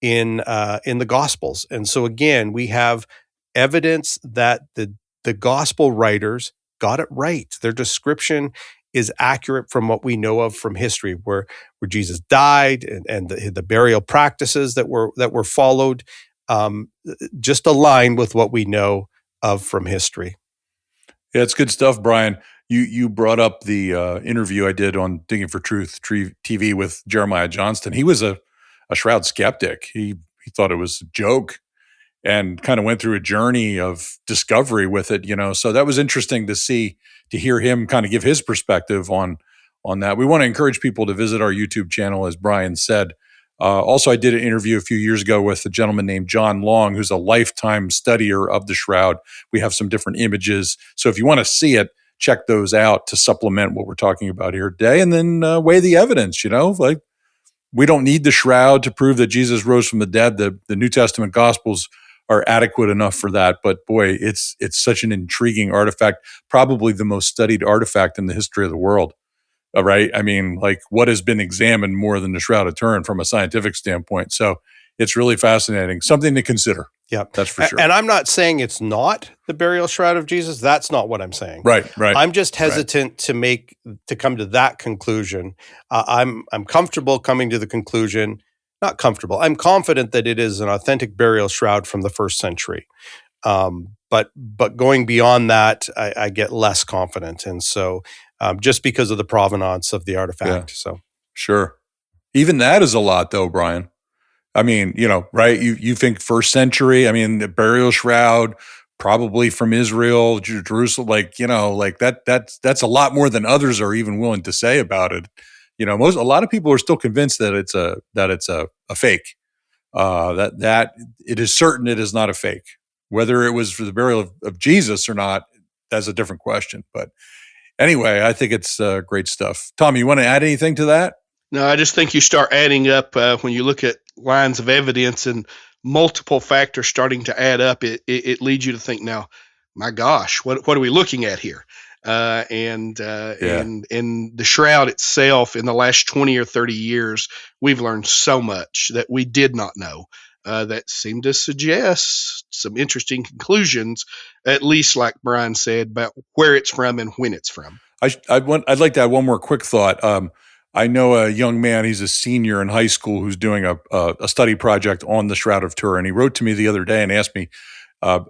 in the Gospels. And so again, we have evidence that the Gospel writers got it right. Their description is accurate from what we know of from history, where Jesus died and the burial practices that were followed just align with what we know of from history. Yeah, it's good stuff, Bryan. You brought up the interview I did on Digging for Truth TV with Jeremiah Johnston. He was a shroud skeptic. He thought it was a joke and kind of went through a journey of discovery with it, So that was interesting to hear him kind of give his perspective on that. We want to encourage people to visit our YouTube channel, as Bryan said. Also, I did an interview a few years ago with a gentleman named John Long, who's a lifetime studier of the shroud. We have some different images. So if you want to see it, check those out to supplement what we're talking about here today. And then weigh the evidence, like we don't need the shroud to prove that Jesus rose from the dead. The New Testament Gospels are adequate enough for that. But boy, it's such an intriguing artifact, probably the most studied artifact in the history of the world. Right? I mean, like what has been examined more than the Shroud of Turin from a scientific standpoint. So it's really fascinating. Something to consider. Yeah, that's for sure. And I'm not saying it's not the burial shroud of Jesus. That's not what I'm saying. Right. I'm just hesitant to come to that conclusion. I'm comfortable coming to the conclusion not comfortable. I'm confident that it is an authentic burial shroud from the 1st century. But going beyond that, I get less confident. And so just because of the provenance of the artifact. So sure. Even that is a lot though, Bryan. I mean, right? You think 1st century, I mean, the burial shroud, probably from Israel, Jerusalem, that's a lot more than others are even willing to say about it. A lot of people are still convinced that it's a fake. That it is certain it is not a fake. Whether it was for the burial of Jesus or not, that's a different question. But anyway, I think it's great stuff. Tom, you want to add anything to that? No, I just think you start adding up when you look at lines of evidence and multiple factors starting to add up. It leads you to think, now, my gosh, what are we looking at here? And the shroud itself, in the last 20 or 30 years, we've learned so much that we did not know. That seemed to suggest some interesting conclusions, at least like Bryan said, about where it's from and when it's from. I'd like to add one more quick thought. I know a young man, he's a senior in high school, who's doing a study project on the Shroud of Turin. He wrote to me the other day and asked me to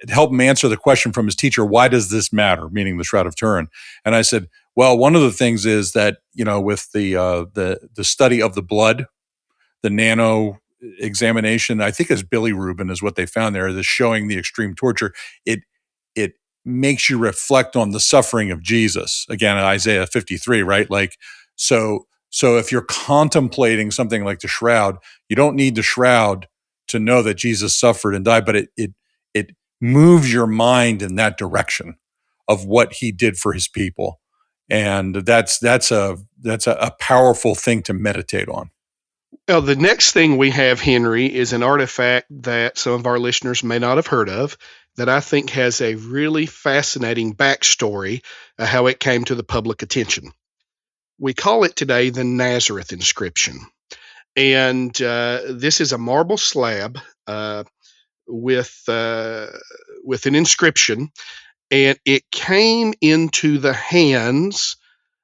help him answer the question from his teacher, why does this matter, meaning the Shroud of Turin? And I said, well, one of the things is that, with the study of the blood, the nano examination, I think it's bilirubin is what they found there, is showing the extreme torture. It makes you reflect on the suffering of Jesus. Again, Isaiah 53, right? So if you're contemplating something like the shroud, you don't need the shroud to know that Jesus suffered and died, but it moves your mind in that direction of what he did for his people. And that's a powerful thing to meditate on. Well, the next thing we have, Henry, is an artifact that some of our listeners may not have heard of, that I think has a really fascinating backstory of how it came to the public attention. We call it today the Nazareth inscription. And this is a marble slab with an inscription, and it came into the hands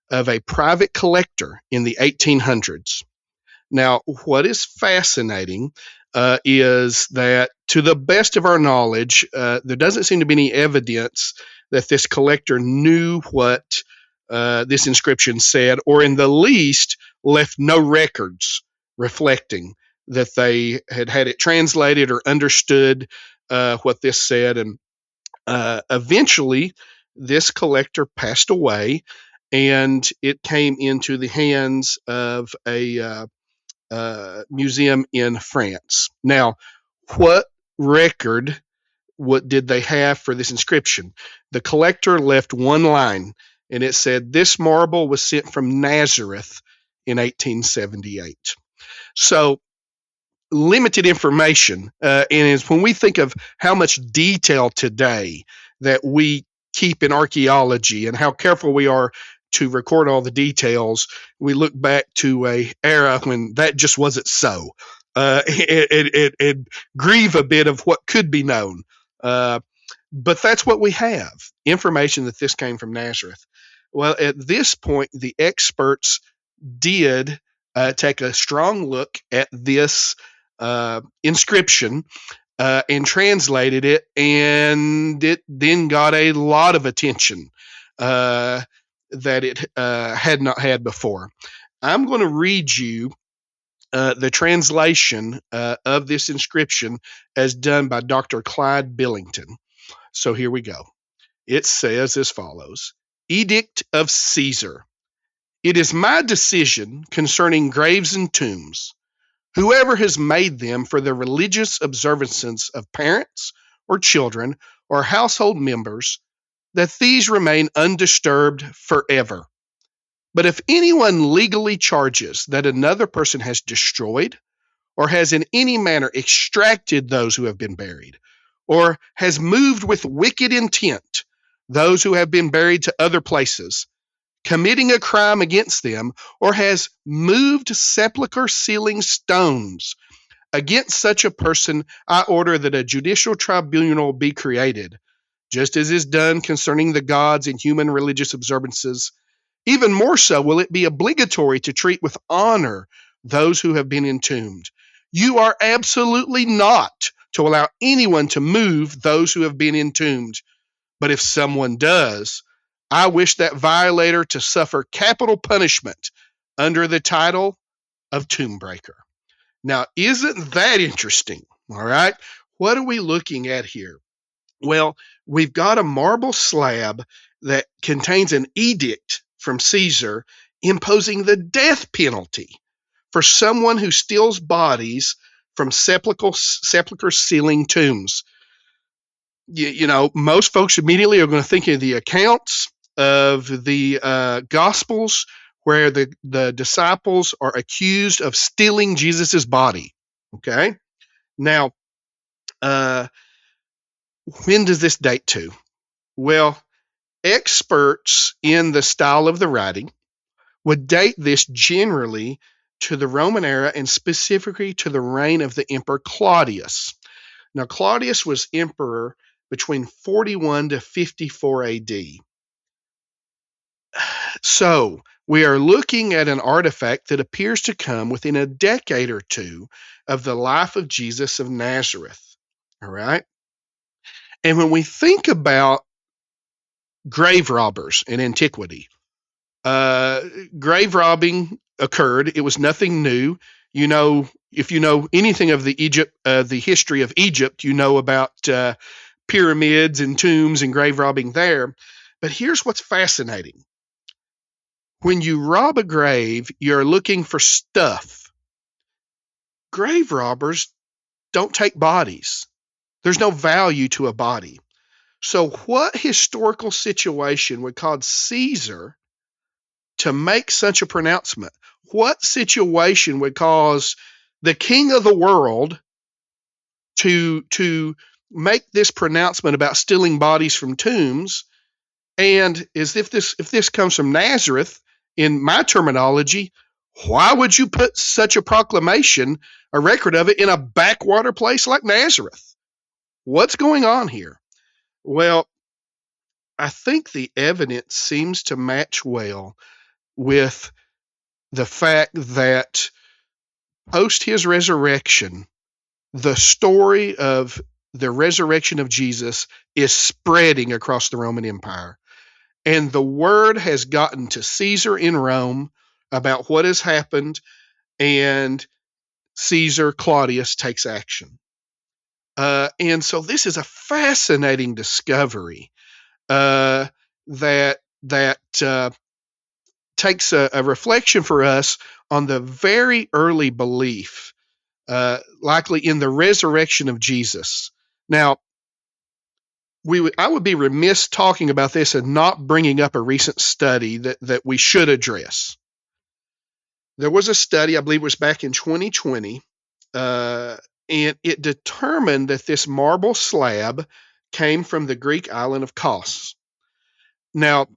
of a private collector in the 1800s. Now, what is fascinating is that, to the best of our knowledge, there doesn't seem to be any evidence that this collector knew what this inscription said, or in the least left no records reflecting that they had it translated or understood what this said. And eventually, this collector passed away, and it came into the hands of a museum in France. Now, what record did they have for this inscription? The collector left one line, and it said, "This marble was sent from Nazareth in 1878." So, limited information. And it's when we think of how much detail today that we keep in archaeology and how careful we are to record all the details, we look back to a era when that just wasn't so. It grieve a bit of what could be known. But that's what we have, information that this came from Nazareth. Well, at this point, the experts did take a strong look at this inscription and translated it, and it then got a lot of attention that it had not had before. I'm going to read you the translation of this inscription as done by Dr. Clyde Billington. So here we go. It says as follows: Edict of Caesar. It is my decision concerning graves and tombs. Whoever has made them for the religious observances of parents or children or household members, that these remain undisturbed forever. But if anyone legally charges that another person has destroyed or has in any manner extracted those who have been buried, or has moved with wicked intent those who have been buried to other places, committing a crime against them, or has moved sepulchre sealing stones, against such a person I order that a judicial tribunal be created, just as is done concerning the gods and human religious observances. Even more so will it be obligatory to treat with honor those who have been entombed. You are absolutely not to allow anyone to move those who have been entombed. But if someone does, I wish that violator to suffer capital punishment under the title of tomb breaker. Now, isn't that interesting? All right. What are we looking at here? Well, we've got a marble slab that contains an edict from Caesar imposing the death penalty for someone who steals bodies from sepulchre-sealing tombs. You know, most folks immediately are going to think of the accounts of the Gospels where the disciples are accused of stealing Jesus's body. Okay? Now, when does this date to? Well, experts in the style of the writing would date this generally to the Roman era and specifically to the reign of the Emperor Claudius. Now, Claudius was emperor between 41 to 54 AD. So, we are looking at an artifact that appears to come within a decade or two of the life of Jesus of Nazareth. All right? And when we think about grave robbers in antiquity, grave robbing occurred. It was nothing new. You know, if you know anything of the history of Egypt, you know about pyramids and tombs and grave robbing there. But here's what's fascinating. When you rob a grave, you're looking for stuff. Grave robbers don't take bodies. There's no value to a body. So what historical situation would cause Caesar to make such a pronouncement? What situation would cause the king of the world to make this pronouncement about stealing bodies from tombs? And as if this comes from Nazareth, in my terminology, why would you put such a proclamation, a record of it, in a backwater place like Nazareth? What's going on here? Well, I think the evidence seems to match well with the fact that post his resurrection, the story of the resurrection of Jesus is spreading across the Roman Empire. And the word has gotten to Caesar in Rome about what has happened, and Caesar Claudius takes action. And so this is a fascinating discovery that takes a reflection for us on the very early belief, likely in the resurrection of Jesus. Now, I would be remiss talking about this and not bringing up a recent study that we should address. There was a study, I believe it was back in 2020, and it determined that this marble slab came from the Greek island of Kos. Now,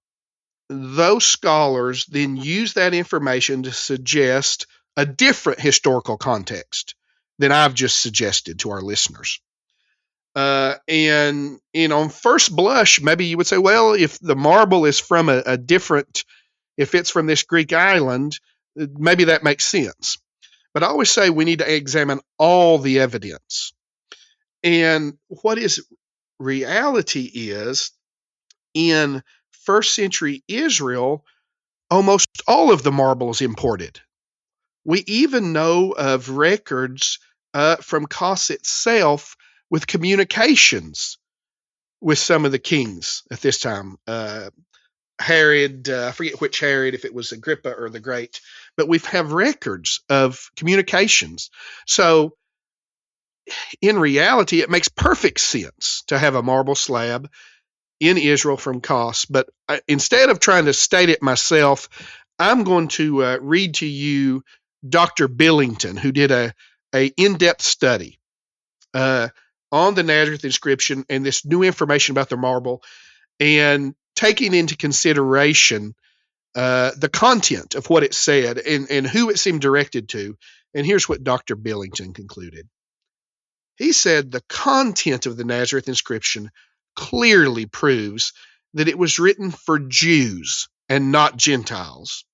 those scholars then used that information to suggest a different historical context than I've just suggested to our listeners. And on first blush, maybe you would say, well, if the marble is from a different, if it's from this Greek island, maybe that makes sense. But I always say we need to examine all the evidence. And what is reality is, in first century Israel, almost all of the marble is imported. We even know of records from Kos itself with communications with some of the kings at this time. Herod, I forget which Herod, if it was Agrippa or the Great, but we have records of communications. So in reality, it makes perfect sense to have a marble slab in Israel from Kos. But instead of trying to state it myself, I'm going to read to you Dr. Billington, who did a in-depth study on the Nazareth inscription and this new information about the marble, and taking into consideration the content of what it said and who it seemed directed to. And here's what Dr. Billington concluded. He said the content of the Nazareth inscription clearly proves that it was written for Jews and not Gentiles,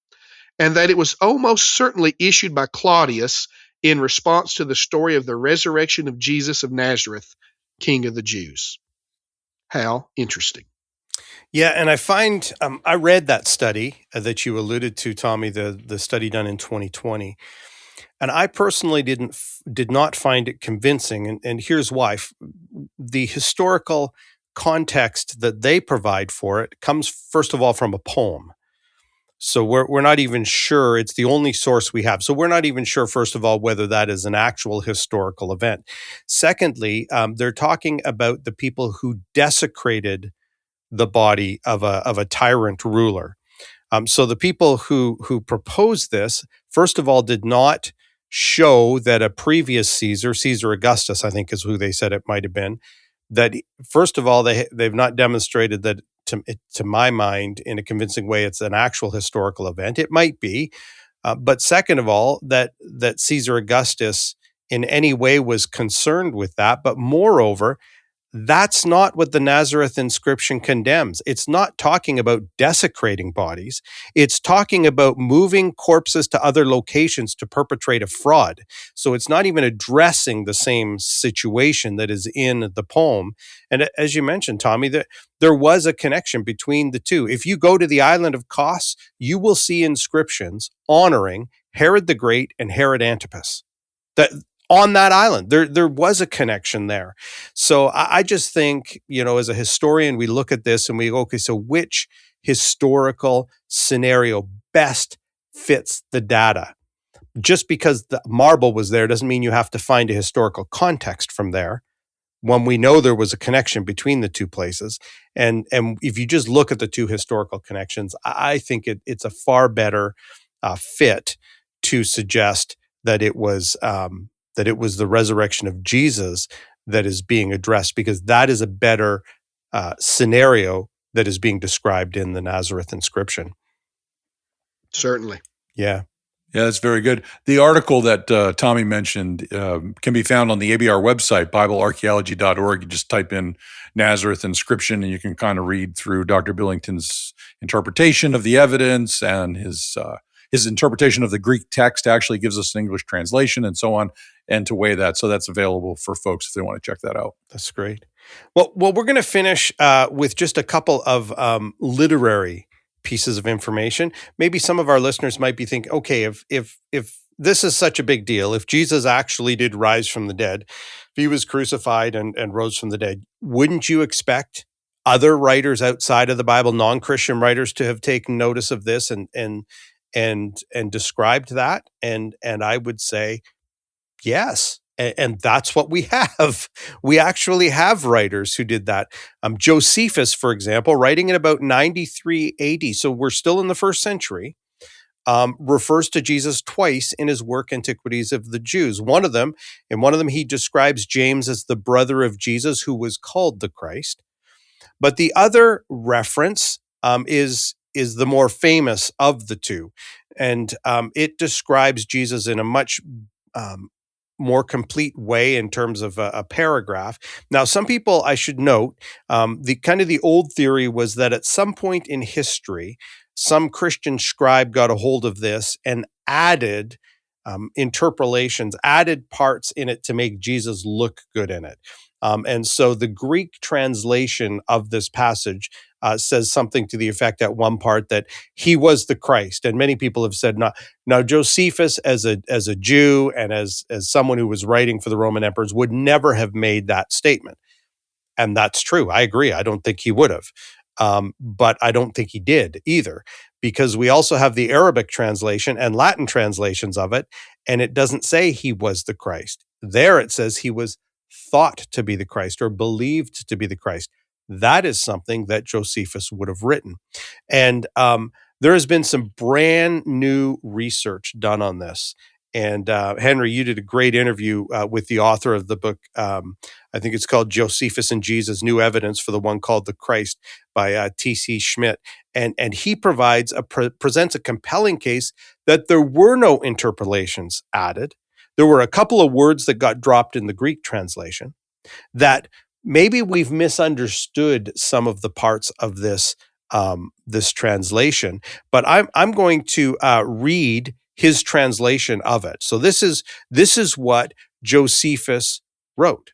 and that it was almost certainly issued by Claudius in response to the story of the resurrection of Jesus of Nazareth, King of the Jews. How interesting. Yeah, and I find I read that study that you alluded to, Tommy, the study done in 2020, and I personally did not find it convincing, and here's why: the historical context that they provide for it comes first of all from a poem. So we're not even sure. It's the only source we have. So we're not even sure, first of all, whether that is an actual historical event. Secondly, they're talking about the people who desecrated the body of a tyrant ruler. So the people who proposed this, first of all, did not show that a previous Caesar Augustus, I think is who they said it might have been, that first of all, they've not demonstrated that, to my mind, in a convincing way, it's an actual historical event. It might be, but second of all, that Caesar Augustus in any way was concerned with that. But moreover, that's not what the Nazareth inscription condemns. It's not talking about desecrating bodies. It's talking about moving corpses to other locations to perpetrate a fraud. So it's not even addressing the same situation that is in the poem. And as you mentioned, Tommy, there was a connection between the two. If you go to the island of Kos, you will see inscriptions honoring Herod the Great and Herod Antipas. That on that island, there was a connection there. So I just think, as a historian, we look at this and we go, okay, so which historical scenario best fits the data? Just because the marble was there doesn't mean you have to find a historical context from there, when we know there was a connection between the two places. And if you just look at the two historical connections, I think it's a far better fit to suggest that it was the resurrection of Jesus that is being addressed, because that is a better scenario that is being described in the Nazareth inscription. Certainly. Yeah. Yeah, that's very good. The article that Tommy mentioned can be found on the ABR website, BibleArchaeology.org. You just type in Nazareth inscription and you can kind of read through Dr. Billington's interpretation of the evidence, and his interpretation of the Greek text actually gives us an English translation and so on, and to weigh that. So that's available for folks if they want to check that out. That's great. Well, we're going to finish with just a couple of literary pieces of information. Maybe some of our listeners might be thinking, okay, if this is such a big deal, if Jesus actually did rise from the dead, if he was crucified and rose from the dead, wouldn't you expect other writers outside of the Bible, non-Christian writers, to have taken notice of this and described that? And I would say yes. And that's what we have. We actually have writers who did that. Josephus, for example, writing in about 93 AD, so we're still in the first century, refers to Jesus twice in his work Antiquities of the Jews. In one of them, he describes James as the brother of Jesus who was called the Christ. But the other reference is the more famous of the two. And it describes Jesus in a much more complete way in terms of a paragraph. Now, some people, I should note, the old theory was that at some point in history, some Christian scribe got a hold of this and added interpolations, added parts in it to make Jesus look good in it. And so the Greek translation of this passage says something to the effect at one part that he was the Christ. And many people have said, now Josephus, as a Jew and as someone who was writing for the Roman emperors, would never have made that statement. And that's true. I agree. I don't think he would have. But I don't think he did either, because we also have the Arabic translation and Latin translations of it, and it doesn't say he was the Christ. There it says he was thought to be the Christ or believed to be the Christ. That is something that Josephus would have written. And there has been some brand new research done on this. And Henry, you did a great interview with the author of the book. I think it's called Josephus and Jesus, New Evidence for the One Called the Christ, by T.C. Schmidt. And he presents a compelling case that there were no interpolations added. There were a couple of words that got dropped in the Greek translation, that maybe we've misunderstood some of the parts of this this translation, but I'm going to read his translation of it. So this is what Josephus wrote.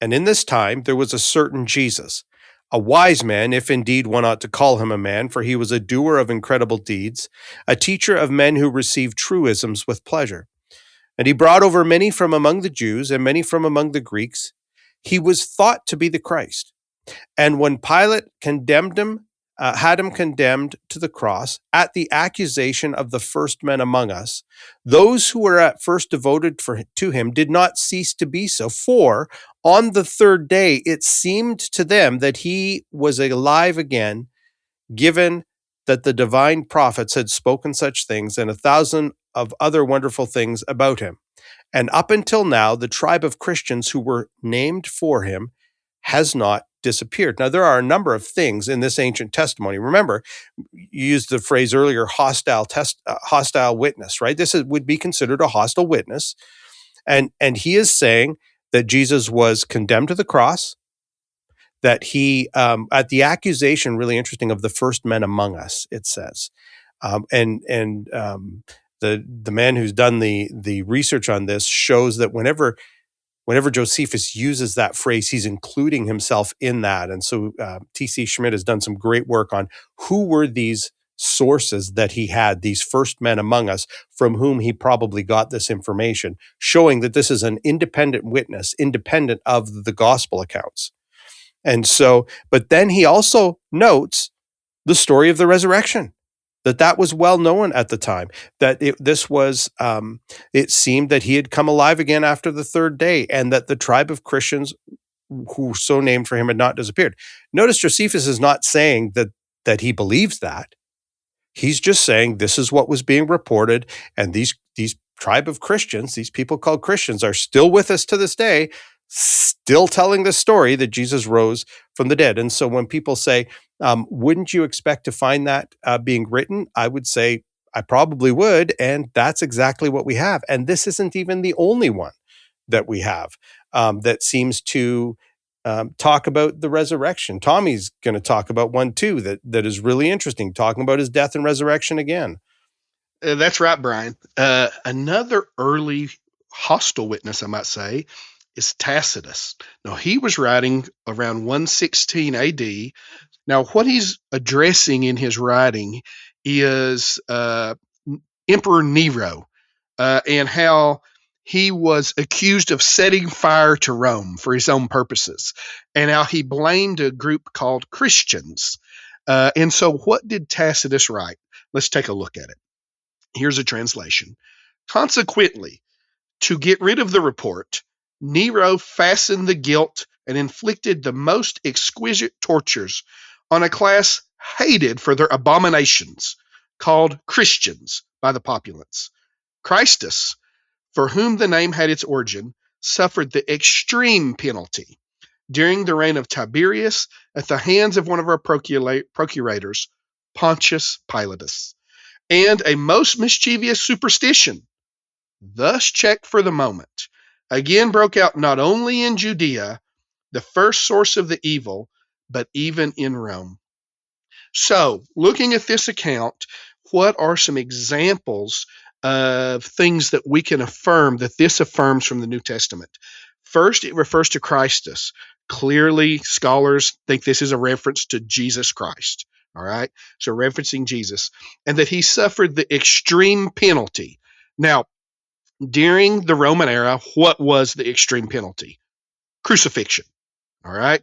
And in this time there was a certain Jesus, a wise man, if indeed one ought to call him a man, for he was a doer of incredible deeds, a teacher of men who received truisms with pleasure. And he brought over many from among the Jews and many from among the Greeks. He was thought to be the Christ. And when Pilate had him condemned to the cross at the accusation of the first men among us, those who were at first devoted to him did not cease to be so. For on the third day it seemed to them that he was alive again, given that the divine prophets had spoken such things and 1,000 of other wonderful things about him. And up until now, the tribe of Christians who were named for him has not disappeared. Now, there are a number of things in this ancient testimony. Remember, you used the phrase earlier, hostile witness, right? This would be considered a hostile witness. And he is saying that Jesus was condemned to the cross, that he, at the accusation, really interesting, of the first men among us, it says. The man who's done the research on this shows that whenever Josephus uses that phrase, he's including himself in that. And so T.C. Schmidt has done some great work on who were these sources that he had, these first men among us, from whom he probably got this information, showing that this is an independent witness, independent of the gospel accounts. And so, but then he also notes the story of the resurrection, that was well known at the time, that it seemed that he had come alive again after the third day, and that the tribe of Christians who were so named for him had not disappeared. Notice Josephus is not saying that he believes that. He's just saying this is what was being reported, and these tribe of Christians, these people called Christians, are still with us to this day, still telling the story that Jesus rose from the dead. And so when people say, wouldn't you expect to find that being written? I would say I probably would, and that's exactly what we have. And this isn't even the only one that we have that seems to talk about the resurrection. Tommy's going to talk about one too that is really interesting, talking about his death and resurrection again. That's right, Brian. Another early hostile witness, I might say, is Tacitus. Now, he was writing around 116 AD. Now, what he's addressing in his writing is Emperor Nero and how he was accused of setting fire to Rome for his own purposes, and how he blamed a group called Christians. And so what did Tacitus write? Let's take a look at it. Here's a translation. Consequently, to get rid of the report, Nero fastened the guilt and inflicted the most exquisite tortures on a class hated for their abominations, called Christians by the populace. Christus, for whom the name had its origin, suffered the extreme penalty during the reign of Tiberius at the hands of one of our procurators, Pontius Pilatus, and a most mischievous superstition, thus checked for the moment, again broke out not only in Judea, the first source of the evil, but even in Rome. So, looking at this account, what are some examples of things that we can affirm that this affirms from the New Testament? First, it refers to Christus. Clearly, scholars think this is a reference to Jesus Christ. All right, so referencing Jesus, and that he suffered the extreme penalty. Now, during the Roman era, what was the extreme penalty? Crucifixion. All right.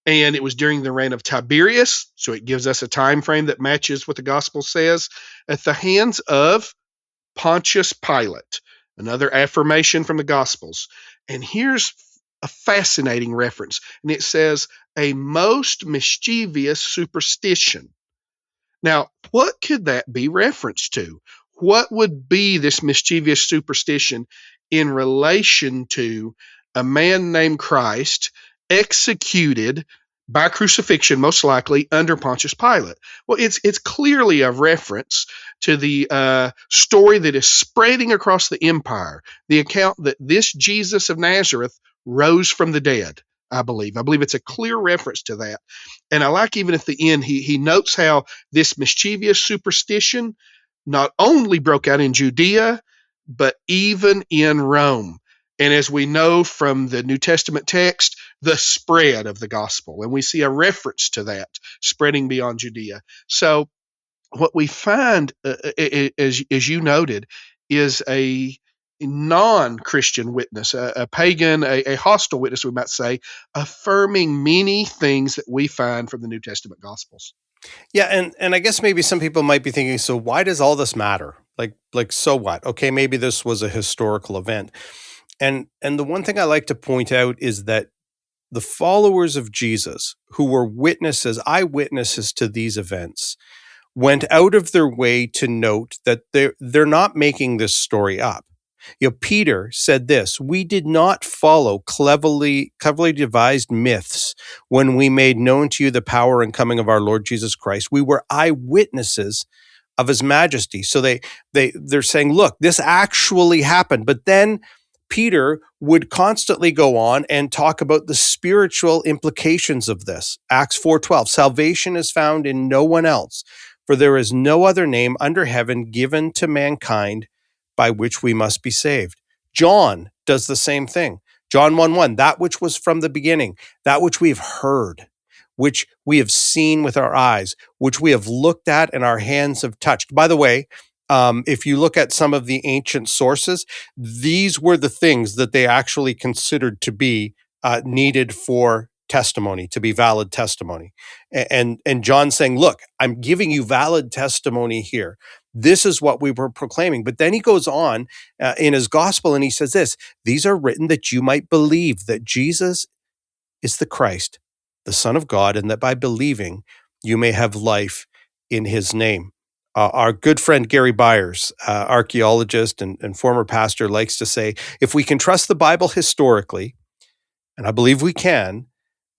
And it was during the reign of Tiberius, so it gives us a time frame that matches what the gospel says, at the hands of Pontius Pilate, another affirmation from the gospels. And here's a fascinating reference, and it says, a most mischievous superstition. Now, what could that be referenced to? What would be this mischievous superstition in relation to a man named Christ executed by crucifixion, most likely under Pontius Pilate? Well, it's clearly a reference to the story that is spreading across the empire, the account that this Jesus of Nazareth rose from the dead. I believe. I believe it's a clear reference to that. And I like even at the end, he notes how this mischievous superstition not only broke out in Judea, but even in Rome. And as we know from the New Testament text, the spread of the gospel. And we see a reference to that spreading beyond Judea. So what we find, as you noted, is a non-Christian witness, a pagan, a hostile witness, we might say, affirming many things that we find from the New Testament Gospels. Yeah, and I guess maybe some people might be thinking, so why does all this matter? Like so what? Okay, maybe this was a historical event. And the one thing I like to point out is that the followers of Jesus, who were witnesses, eyewitnesses to these events, went out of their way to note that they're not making this story up. Peter said this: "We did not follow cleverly devised myths when we made known to you the power and coming of our Lord Jesus Christ. We were eyewitnesses of his majesty." So they're saying, look, this actually happened. But then Peter would constantly go on and talk about the spiritual implications of this. Acts 4:12, "Salvation is found in no one else, for there is no other name under heaven given to mankind by which we must be saved." John does the same thing. John 1:1, "That which was from the beginning, that which we have heard, which we have seen with our eyes, which we have looked at and our hands have touched." By the way, if you look at some of the ancient sources, these were the things that they actually considered to be needed for testimony, to be valid testimony. And John saying, look, I'm giving you valid testimony here. This is what we were proclaiming. But then he goes on in his gospel and he says this: "These are written that you might believe that Jesus is the Christ, the Son of God, and that by believing you may have life in his name." Our good friend Gary Byers, archaeologist and former pastor, likes to say, if we can trust the Bible historically, and I believe we can,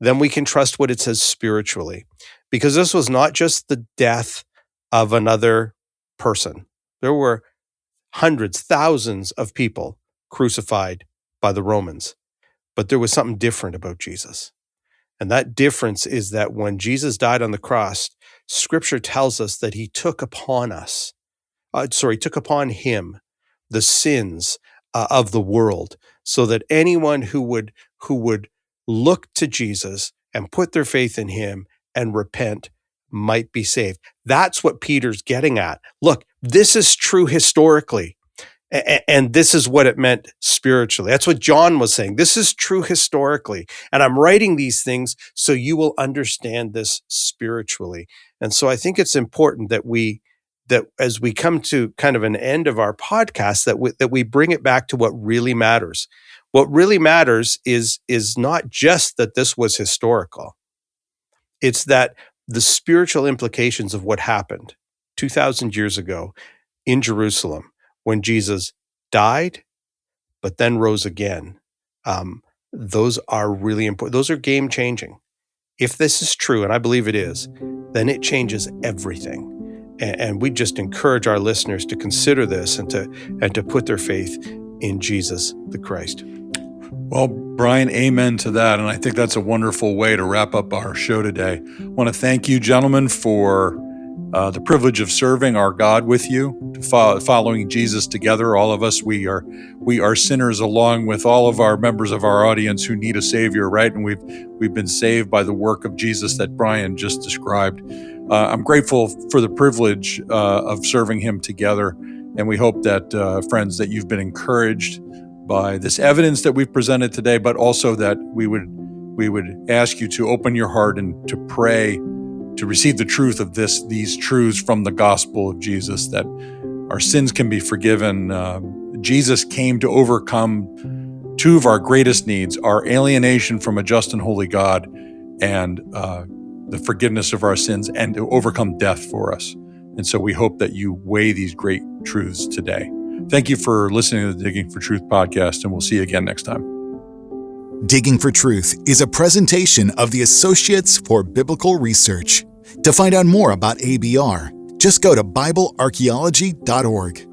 then we can trust what it says spiritually. Because this was not just the death of another person. There were hundreds, thousands of people crucified by the Romans. But there was something different about Jesus. And that difference is that when Jesus died on the cross, Scripture tells us that he took upon him the sins of the world, so that anyone who would look to Jesus and put their faith in him and repent might be saved. That's what Peter's getting at. Look, this is true historically. And this is what it meant spiritually. That's what John was saying. This is true historically. And I'm writing these things so you will understand this spiritually. And so I think it's important that as we come to kind of an end of our podcast, that we bring it back to what really matters. What really matters is not just that this was historical. It's that the spiritual implications of what happened 2,000 years ago in Jerusalem, when Jesus died, but then rose again, those are really important. Those are game-changing. If this is true, and I believe it is, then it changes everything. And we just encourage our listeners to consider this and to put their faith in Jesus the Christ. Well, Bryan, amen to that. And I think that's a wonderful way to wrap up our show today. I want to thank you, gentlemen, for the privilege of serving our God with you, following Jesus together. All of us, we are sinners, along with all of our members of our audience who need a Savior, right? And we've been saved by the work of Jesus that Bryan just described. I'm grateful for the privilege of serving him together, and we hope that, friends, that you've been encouraged by this evidence that we've presented today, but also that we would ask you to open your heart and to pray to receive the truth of these truths from the gospel of Jesus, that our sins can be forgiven. Jesus came to overcome two of our greatest needs: our alienation from a just and holy God, and the forgiveness of our sins, and to overcome death for us. And so we hope that you weigh these great truths today. Thank you for listening to the Digging for Truth podcast, and we'll see you again next time. Digging for Truth is a presentation of the Associates for Biblical Research. To find out more about ABR, just go to BibleArchaeology.org.